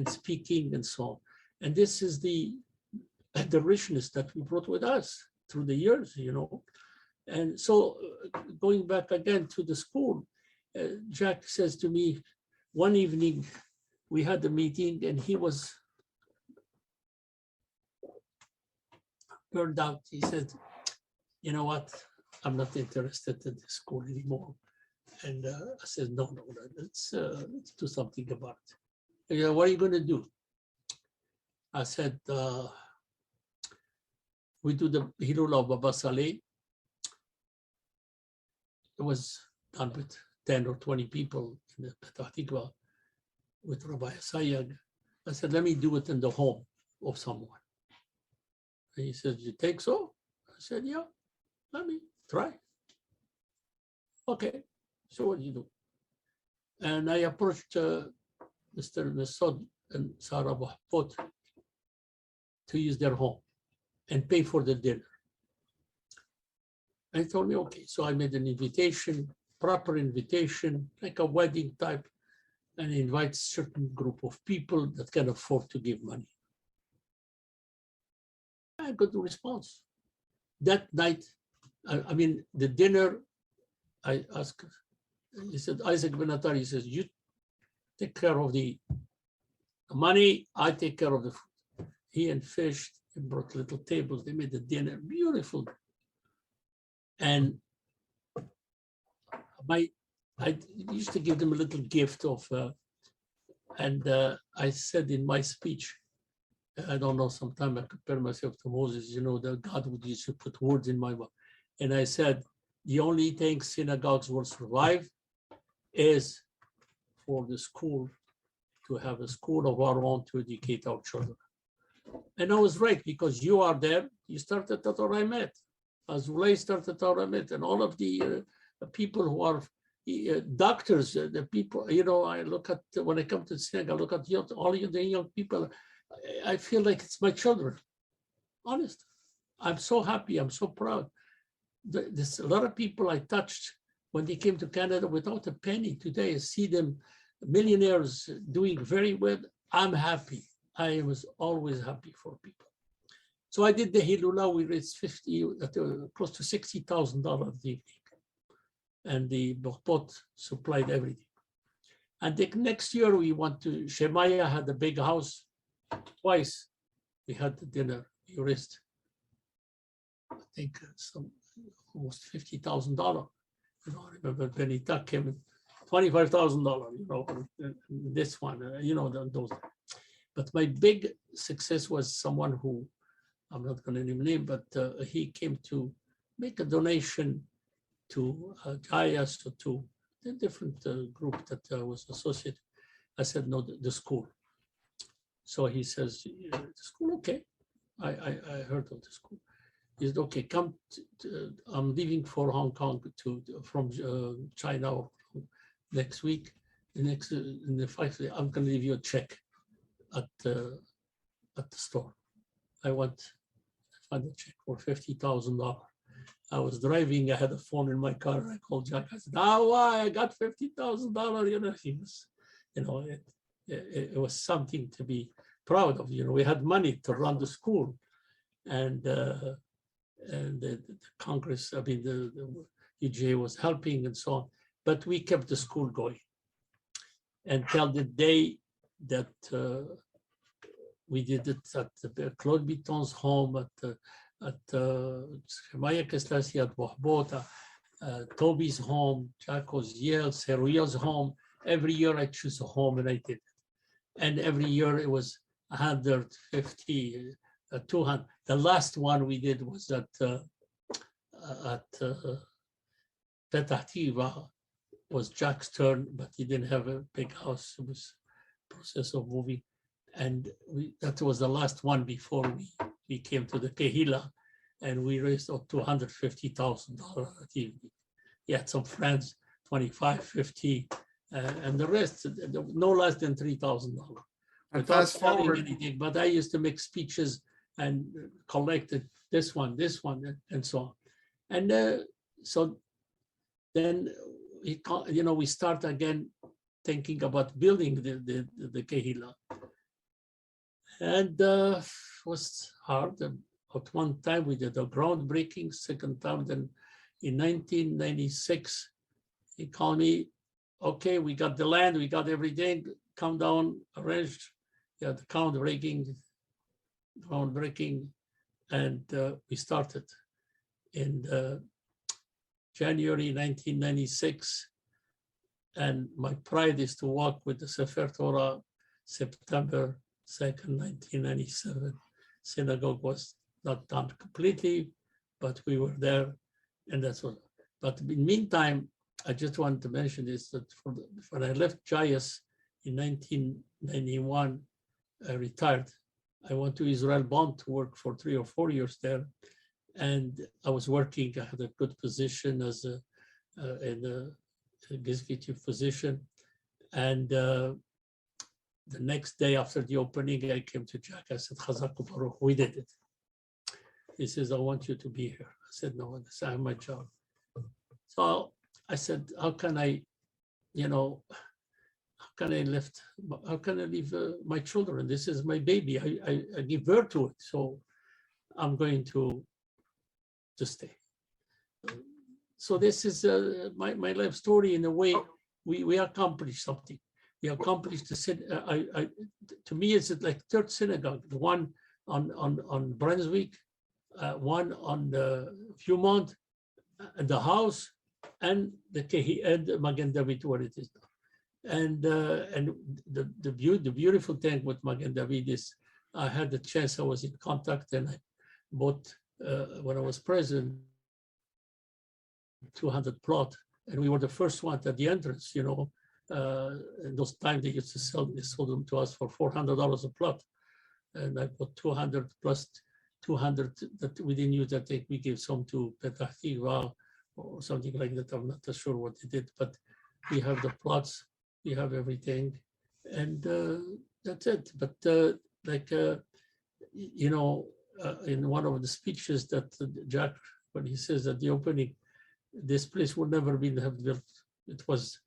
speaking and so on? And this is the richness that we brought with us through the years, And so going back again to the school, Jack says to me, one evening we had a meeting and he was burned out. He said, you know what, I'm not interested in this school anymore. And I said, no, let's do something about it. Yeah, what are you going to do? I said, we do the Hilul of Baba Saleh. It was done with 10 or 20 people in the Petah Tikva with Rabbi Sayag. I said, let me do it in the home of someone. And he said, you think so? I said, yeah, let me try. Okay, so what do you do? And I approached Mr. Nasod and Sarah Bahpot to use their home and pay for the dinner. And he told me, okay. So I made an invitation, proper invitation, like a wedding type, and invite a certain group of people that can afford to give money. I got the response. That night, the dinner, I asked, he said, Isaac Benatar, he says, you take care of the money, I take care of the food. He and Fish, they brought little tables, they made the dinner beautiful. And I used to give them a little gift of, I said in my speech, I don't know, sometimes I compare myself to Moses, that God would used to put words in my mouth. And I said, the only thing synagogues will survive is for the school to have a school of our own to educate our children. And I was right, because you are there, you started at Oramet. Azulay started Oramet, and all of the people who are doctors, the people, I look at, when I come to the synagogue, I look at all the young people, I feel like it's my children. Honest. I'm so happy, I'm so proud. There's a lot of people I touched when they came to Canada without a penny. Today I see them millionaires doing very well. I'm happy. I was always happy for people. So I did the Hilula. We raised close to $60,000 the evening. And the Bohpot supplied everything. And the next year we went to Shemaya, had a big house. Twice we had the dinner. We raised, I think, almost $50,000. I remember Benita came in $25,000, this one, those. But my big success was someone who, I'm not going to name his name, but he came to make a donation to Jayas, or to the different group that was associated. I said, no, the school. So he says, the school, okay. I heard of the school. He said, okay, come. I'm leaving for Hong Kong from China next week. In the 5 days, I'm going to leave you a check at the store. I went to find a check for $50,000. I was driving. I had a phone in my car. And I called Jack. I said, why? I got $50,000. He was, it was something to be proud of. We had money to run the school, and the Congress, the UJ was helping and so on. But we kept the school going until the day that we did it at Claude Bitton's home, at Shemaya Kestasi, at Bohbota, Toby's home, Jacques Yale's, Heruel's home. Every year I choose a home, and I did it. And every year it was 150, 200. The last one we did was at Petah Tikva. Was Jack's turn, but he didn't have a big house. It was a process of moving. And that was the last one before we came to the Kehila. and we raised up to $150,000 at evening. He had some friends, 25, 50, and the rest, no less than $3,000. Without selling anything, but I used to make speeches and collected this one, and so on. And so then, we start again thinking about building the Kehillah. And it was hard. At one time we did a groundbreaking, second time, then in 1996, he called me, okay, we got the land, we got everything, come down, arranged, the groundbreaking, and we started in January 1996. And my pride is to walk with the Sefer Torah September 2nd, 1997. Synagogue was not done completely, but we were there, and that's what. But in the meantime, I just wanted to mention this, that when I left Jayas in 1991, I retired. I went to Israel Bond to work for 3 or 4 years there, and I was working. I had a good position as in a executive position, and the next day after the opening, I came to Jack. I said, "Chazak Baruch, we did it." He says, "I want you to be here." I said, "No, I have my job." So I said, "How can I, how can I leave my children? This is my baby. I give birth to it, so I'm going to stay." So this is my life story. In a way, we accomplished something. We accomplished to me, it's like third synagogue. The one on Brunswick, one on Viewmont, the house, and the Magen David where it is now. And the beautiful thing with Magen David is I had the chance. I was in contact, and I bought when I was president 200 plot, and we were the first one at the entrance. In those times they used to they sold them to us for $400 a plot, and I bought 200 plus 200 that we didn't use. I think we gave some to Petah Tikva or something like that. I'm not sure what they did, but we have the plots, we have everything, and that's it. But in one of the speeches that Jack, when he says at the opening, this place would never have built. It was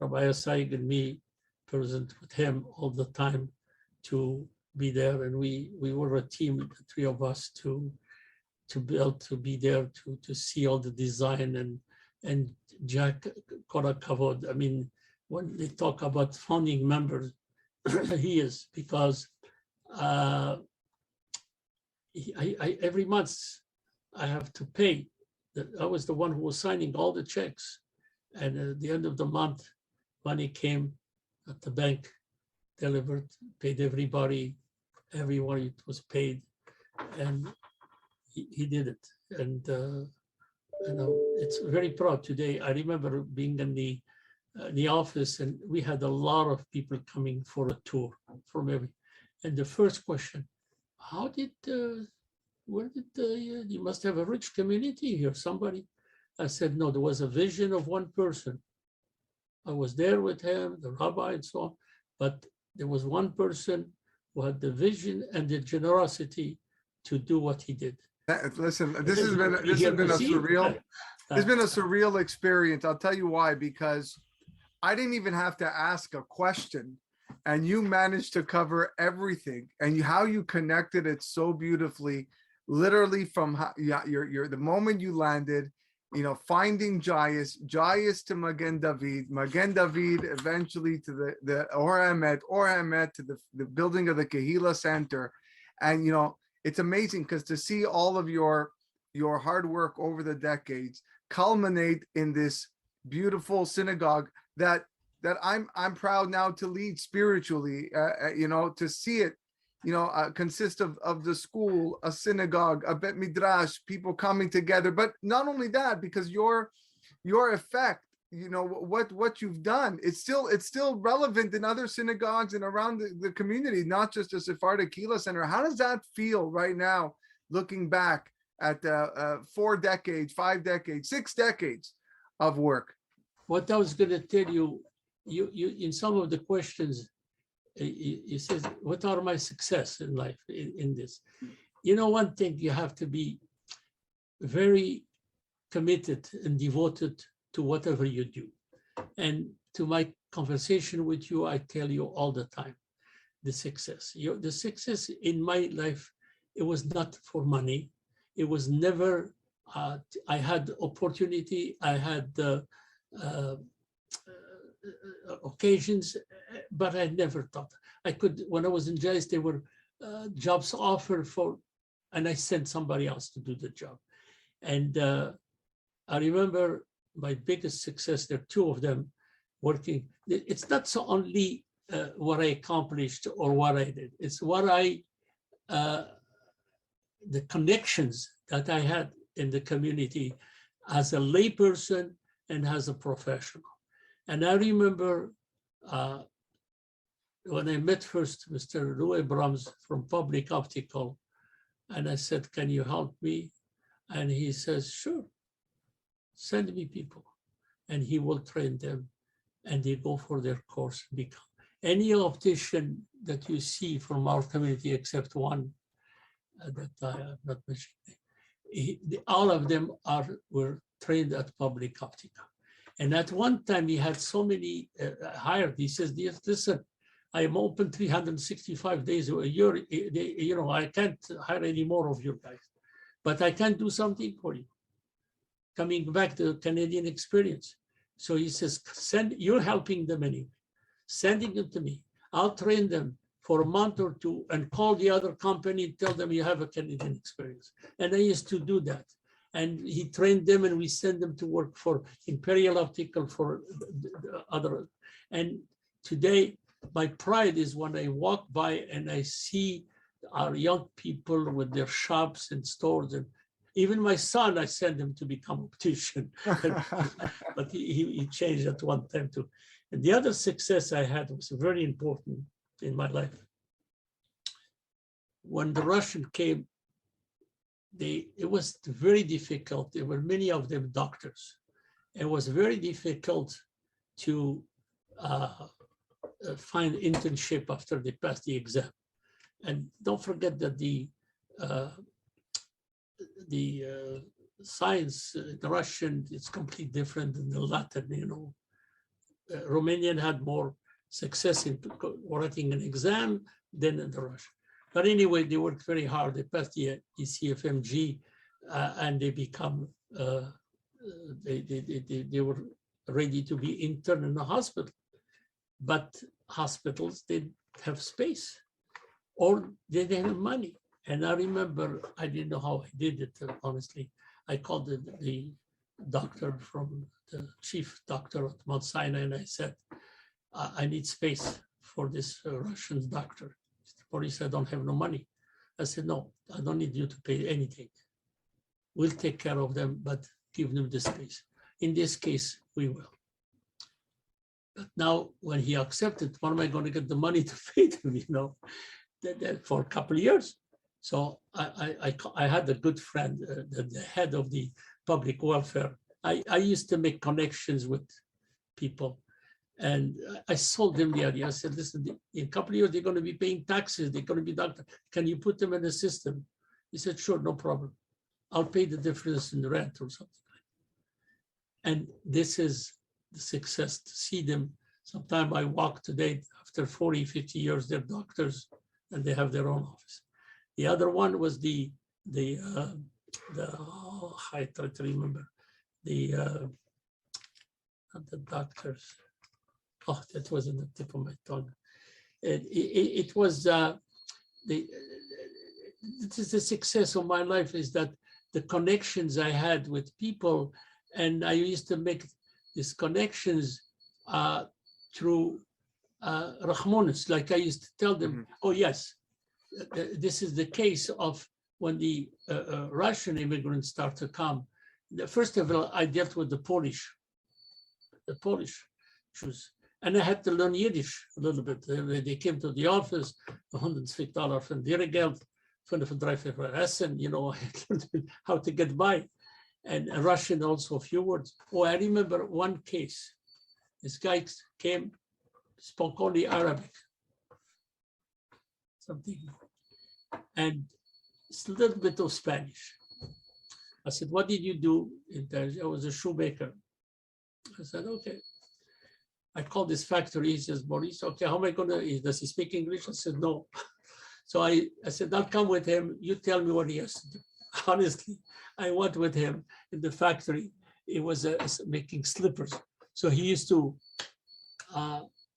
Rabbi Asayig and me present with him all the time to be there, and we were a team, the three of us, to build, to be there, to see all the design, and Jack Kora Kavod. I mean, when they talk about founding members, he is, because every month I have to pay. I was the one who was signing all the checks, and at the end of the month, money came at the bank, delivered, paid everybody, everyone it was paid, and he did it. And it's very proud today. I remember being in the office, and we had a lot of people coming for a tour from and the first question, you must have a rich community here, somebody. I said, no, there was a vision of one person. I was there with him, the rabbi and so on, but there was one person who had the vision and the generosity to do what he did. Listen, this has been a surreal experience. I'll tell you why, because I didn't even have to ask a question, and you managed to cover everything, and how you connected it so beautifully, literally from the moment you landed, finding Jayas to Magen David eventually to the Or Hamet to the building of the Kehillah Center. And, it's amazing because to see all of your hard work over the decades culminate in this beautiful synagogue that I'm proud now to lead spiritually, to see it, consist of the school, a synagogue, a bet midrash, people coming together. But not only that, because your effect, what you've done, it's still relevant in other synagogues and around the community, not just the Sephardic Kehillah Center. How does that feel right now, looking back at 4 decades, 5 decades, 6 decades of work. What I was going to tell you, you in some of the questions, you said, what are my success in life in this? You know, one thing, you have to be very committed and devoted to whatever you do. And to my conversation with you, I tell you all the time, the success. The success in my life, it was not for money. It was never, I had opportunity, I had occasions, but I never thought I could. When I was in jail, there were jobs offered for, and I sent somebody else to do the job. And I remember my biggest success, there are two of them working. It's not so only what I accomplished or what I did, it's what the connections that I had in the community as a layperson and as a professional. And I remember when I met first Mr. Louis Brahms from Public Optical, and I said, can you help me? And he says, sure, send me people. And he will train them, and they go for their course. Become any optician that you see from our community, except one that I have not mentioned, all of them were trained at Public Optical. And at one time, he had so many hired. He says, listen, I am open 365 days a year. You know, I can't hire any more of you guys, but I can do something for you. Coming back to the Canadian experience. So he says, you're helping them anyway, sending them to me. I'll train them for a month or two and call the other company and tell them you have a Canadian experience. And I used to do that. And he trained them, and we send them to work for Imperial Optical, for other. And today, my pride is when I walk by and I see our young people with their shops and stores. And even my son, I send him to become optician. But he changed at one time too. And the other success I had was very important in my life. When the Russian came, it was very difficult. There were many of them doctors. It was very difficult to find internship after they passed the exam. And don't forget that the science, the Russian, it's completely different than the Latin, you know. Romanian had more success in writing an exam than the Russian. But anyway, they worked very hard. They passed the ECFMG, and they become, they were ready to be intern in the hospital. But hospitals didn't have space, or they didn't have money. And I remember, I didn't know how I did it, honestly. I called the doctor from the chief doctor at Mount Sinai, and I said, I need space for this Russian doctor. Maurice said, I don't have no money. I said, no, I don't need you to pay anything. We'll take care of them, but give them the space. In this case, we will. But now, when he accepted, when am I going to get the money to pay them, you know, for a couple of years? So I had a good friend, the head of the public welfare. I used to make connections with people. And I sold them the idea. I said, listen, in a couple of years, they're going to be paying taxes. They're going to be doctors. Can you put them in the system? He said, sure, no problem. I'll pay the difference in the rent or something. And this is the success, to see them. Sometimes I walk today, after 40, 50 years, they're doctors and they have their own office. The other one was I try to remember, not the doctors. Oh, that was on the tip of my tongue. It was, this is the success of my life, is that the connections I had with people, and I used to make these connections through Rahmonis. Like I used to tell them, oh yes, this is the case of when the Russian immigrants start to come. First of all, I dealt with the Polish Jews. And I had to learn Yiddish a little bit. They came to the office, $150 from their Geld, Essen, you know, how to get by. And Russian also a few words. Oh, I remember one case. This guy came, spoke only Arabic, something, and a little bit of Spanish. I said, what did you do? I was a shoemaker. I said, okay. I called this factory. He says, Maurice, okay, how am I going to, does he speak English? I said, no. So I said, I'll come with him. You tell me what he has to do. Honestly, I went with him in the factory. It was making slippers. So he used to,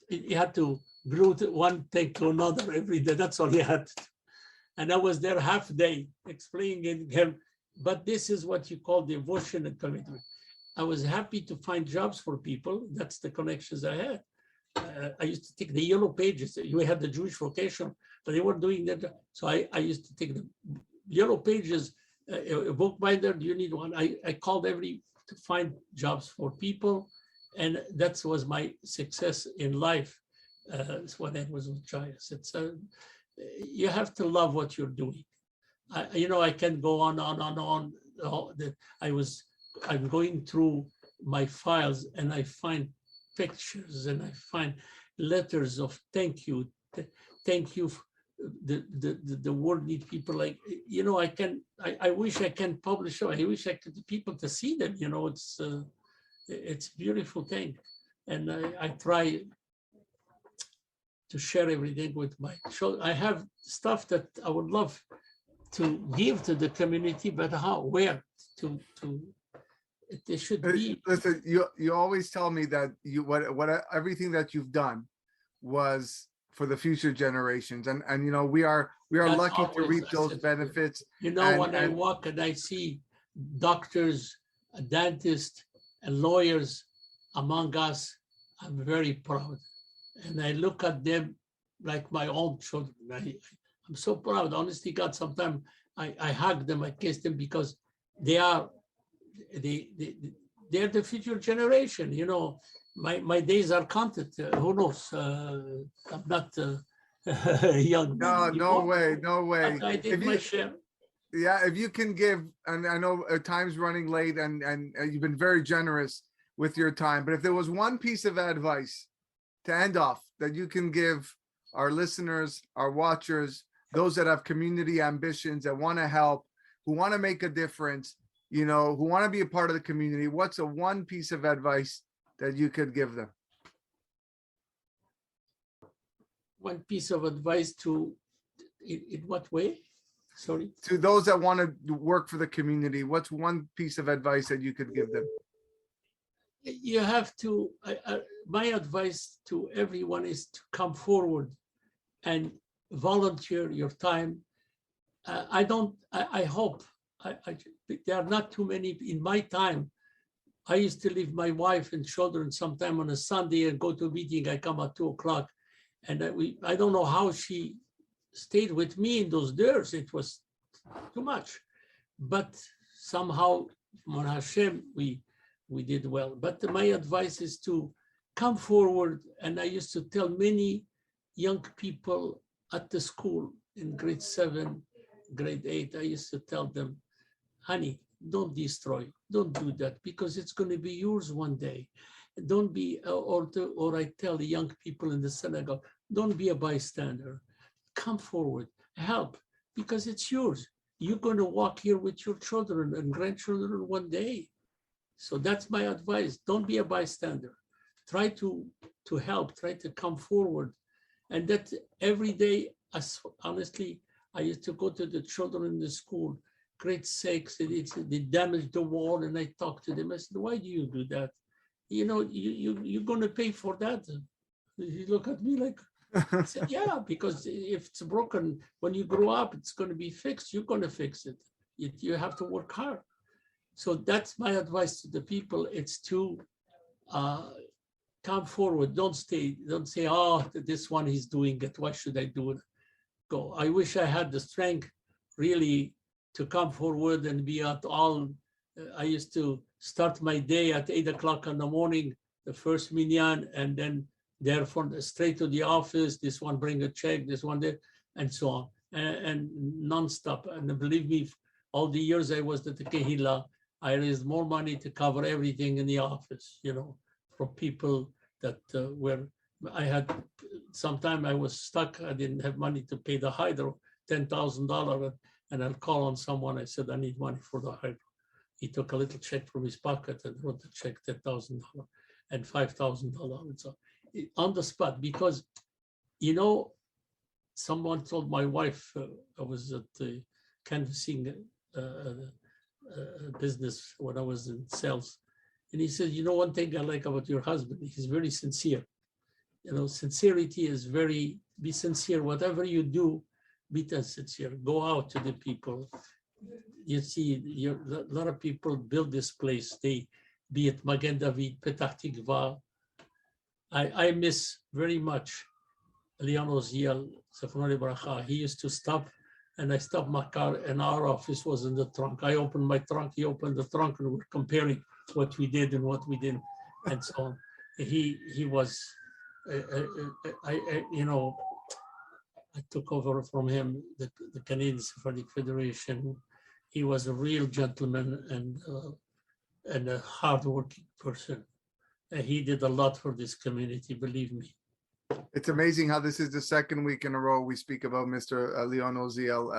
he had to glue one thing to another every day. That's all he had to do. And I was there half a day explaining him, but this is what you call devotion and commitment. I was happy to find jobs for people. That's the connections I had. I used to take the yellow pages. You had the Jewish vocation, but they weren't doing that. So I used to take the yellow pages, a bookbinder, do you need one? I called to find jobs for people. And that was my success in life when I was with Jayas. It's you have to love what you're doing. I can go on. I'm going through my files and I find pictures and I find letters of thank you. The world needs people like, I wish I can publish them. I wish I could people to see them, it's a beautiful thing. And I try to share everything with my children. I have stuff that I would love to give to the community, but how, where it should be. Listen, you always tell me that what everything that you've done was for the future generations, and we are lucky to reap those benefits. When I walk and I see doctors, dentists, and lawyers among us, I'm very proud, and I look at them like my own children. I'm so proud. Honestly, God, sometimes I hug them, I kiss them, because they're the future generation. My days are counted. Who knows? I'm not young. No way. I did my share. Yeah, if you can give, and I know time's running late, and you've been very generous with your time, but if there was one piece of advice to end off that you can give our listeners, our watchers, those that have community ambitions, that want to help, who want to make a difference, who want to be a part of the community, what's one piece of advice that you could give them? One piece of advice in what way? Sorry? To those that want to work for the community, what's one piece of advice that you could give them? You have to, my advice to everyone is to come forward and volunteer your time. I hope, there are not too many. In my time, I used to leave my wife and children sometime on a Sunday and go to a meeting. I come at 2:00, and I don't know how she stayed with me in those years. It was too much, but somehow, Mon Hashem, we did well. But my advice is to come forward. And I used to tell many young people at the school in grade 7, grade 8, I used to tell them, honey, don't destroy, don't do that, because it's going to be yours one day. Don't be, or I tell the young people in the synagogue, don't be a bystander. Come forward, help, because it's yours. You're going to walk here with your children and grandchildren one day. So that's my advice. Don't be a bystander. Try to help, try to come forward. And that every day, honestly, I used to go to the children in the school, grade 6, they damaged the wall, and I talked to them. I said, why do you do that? You're going to pay for that. He looked at me like, I said, yeah, because if it's broken, when you grow up, it's going to be fixed. You're going to fix it. You have to work hard. So that's my advice to the people. It's to come forward. Don't say, oh, this one is doing it. Why should I do it? Go. I wish I had the strength really to come forward and be at all. I used to start my day at 8:00 in the morning, the first minyan, and then therefore straight to the office. This one bring a check, this one there, and so on. and nonstop. And believe me, all the years I was at the Kehillah, I raised more money to cover everything in the office, from people that sometime I was stuck. I didn't have money to pay the hydro, $10,000. And I'll call on someone. I said, I need money for the hydro. He took a little check from his pocket and wrote the check, $10,000 and $5,000. So on the spot, because, someone told my wife, I was at the canvassing business when I was in sales. And he said, one thing I like about your husband, he's very sincere. Sincerity is be sincere. Whatever you do, be sincere. Go out to the people. You see, a lot of people build this place. Be it Magen David, Petach Tikva. I miss very much Leon Oziel, Zefron Bracha. He used to stop, and I stopped my car, and our office was in the trunk. I opened my trunk, he opened the trunk, and we're comparing what we did and what we didn't, and so on. He was, I took over from him the Canadian Sephardic Federation. He was a real gentleman and a hardworking person. And he did a lot for this community, believe me. It's amazing how this is the second week in a row we speak about Mr. Leon Oziel.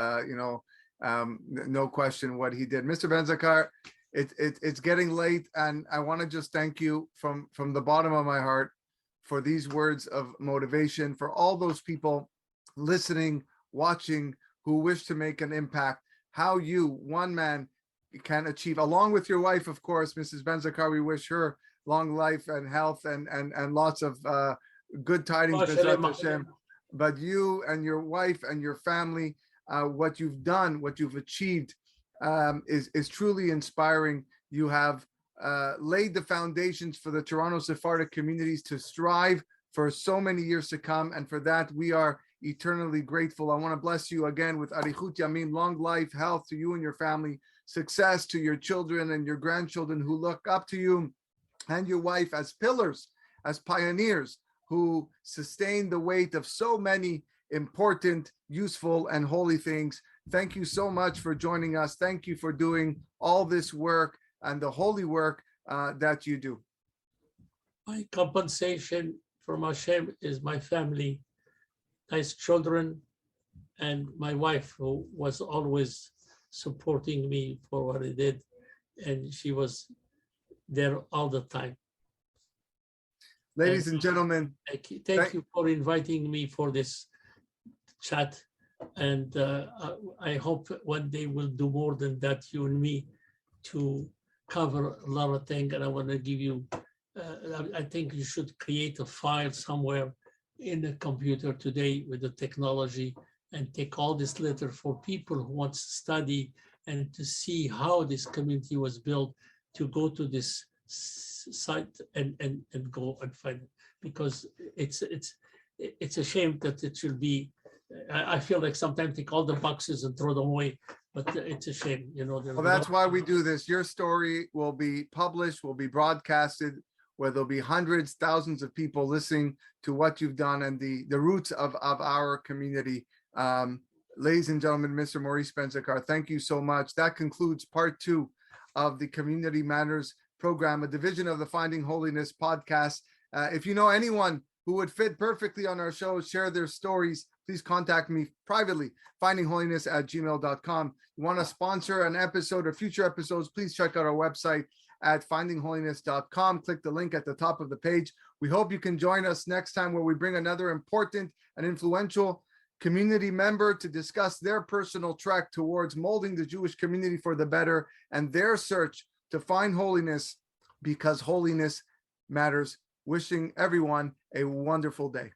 No question what he did. Mr. Benzacar, it's getting late, and I want to just thank you from the bottom of my heart for these words of motivation for all those people listening, watching, who wish to make an impact. How you, one man, can achieve, along with your wife, of course, Mrs. Benzacar. We wish her long life and health and lots of good tidings. But you and your wife and your family, what you've done, what you've achieved, is truly inspiring. You have laid the foundations for the Toronto Sephardic communities to strive for so many years to come, and for that we are eternally grateful. I want to bless you again with Arichut Yamin, long life, health to you and your family, success to your children and your grandchildren who look up to you and your wife as pillars, as pioneers who sustain the weight of so many important, useful, and holy things. Thank you so much for joining us. Thank you for doing all this work and the holy work that you do. My compensation from Hashem is my family, nice children, and my wife, who was always supporting me for what I did, and she was there all the time. Ladies and gentlemen, thank you for inviting me for this chat, and I hope one day we'll do more than that, you and me, to cover a lot of things. And I want to give you, I think you should create a file somewhere in the computer today with the technology and take all this letter for people who want to study and to see how this community was built, to go to this site and go and find it, because it's a shame that it should be. I feel like sometimes take all the boxes and throw them away, but it's a shame, Well, that's why we do this. Your story will be published, will be broadcasted, where there'll be hundreds, thousands of people listening to what you've done and the roots of our community. Ladies and gentlemen, Mr. Maurice Benzacar, thank you so much. That concludes part 2 of the Community Matters program, a division of the Finding Holiness podcast. If you know anyone who would fit perfectly on our show, share their stories, please contact me privately, findingholiness@gmail.com. You want to sponsor an episode or future episodes, please check out our website at findingholiness.com. Click the link at the top of the page. We hope you can join us next time, where we bring another important and influential community member to discuss their personal trek towards molding the Jewish community for the better and their search to find holiness, because holiness matters. Wishing everyone a wonderful day.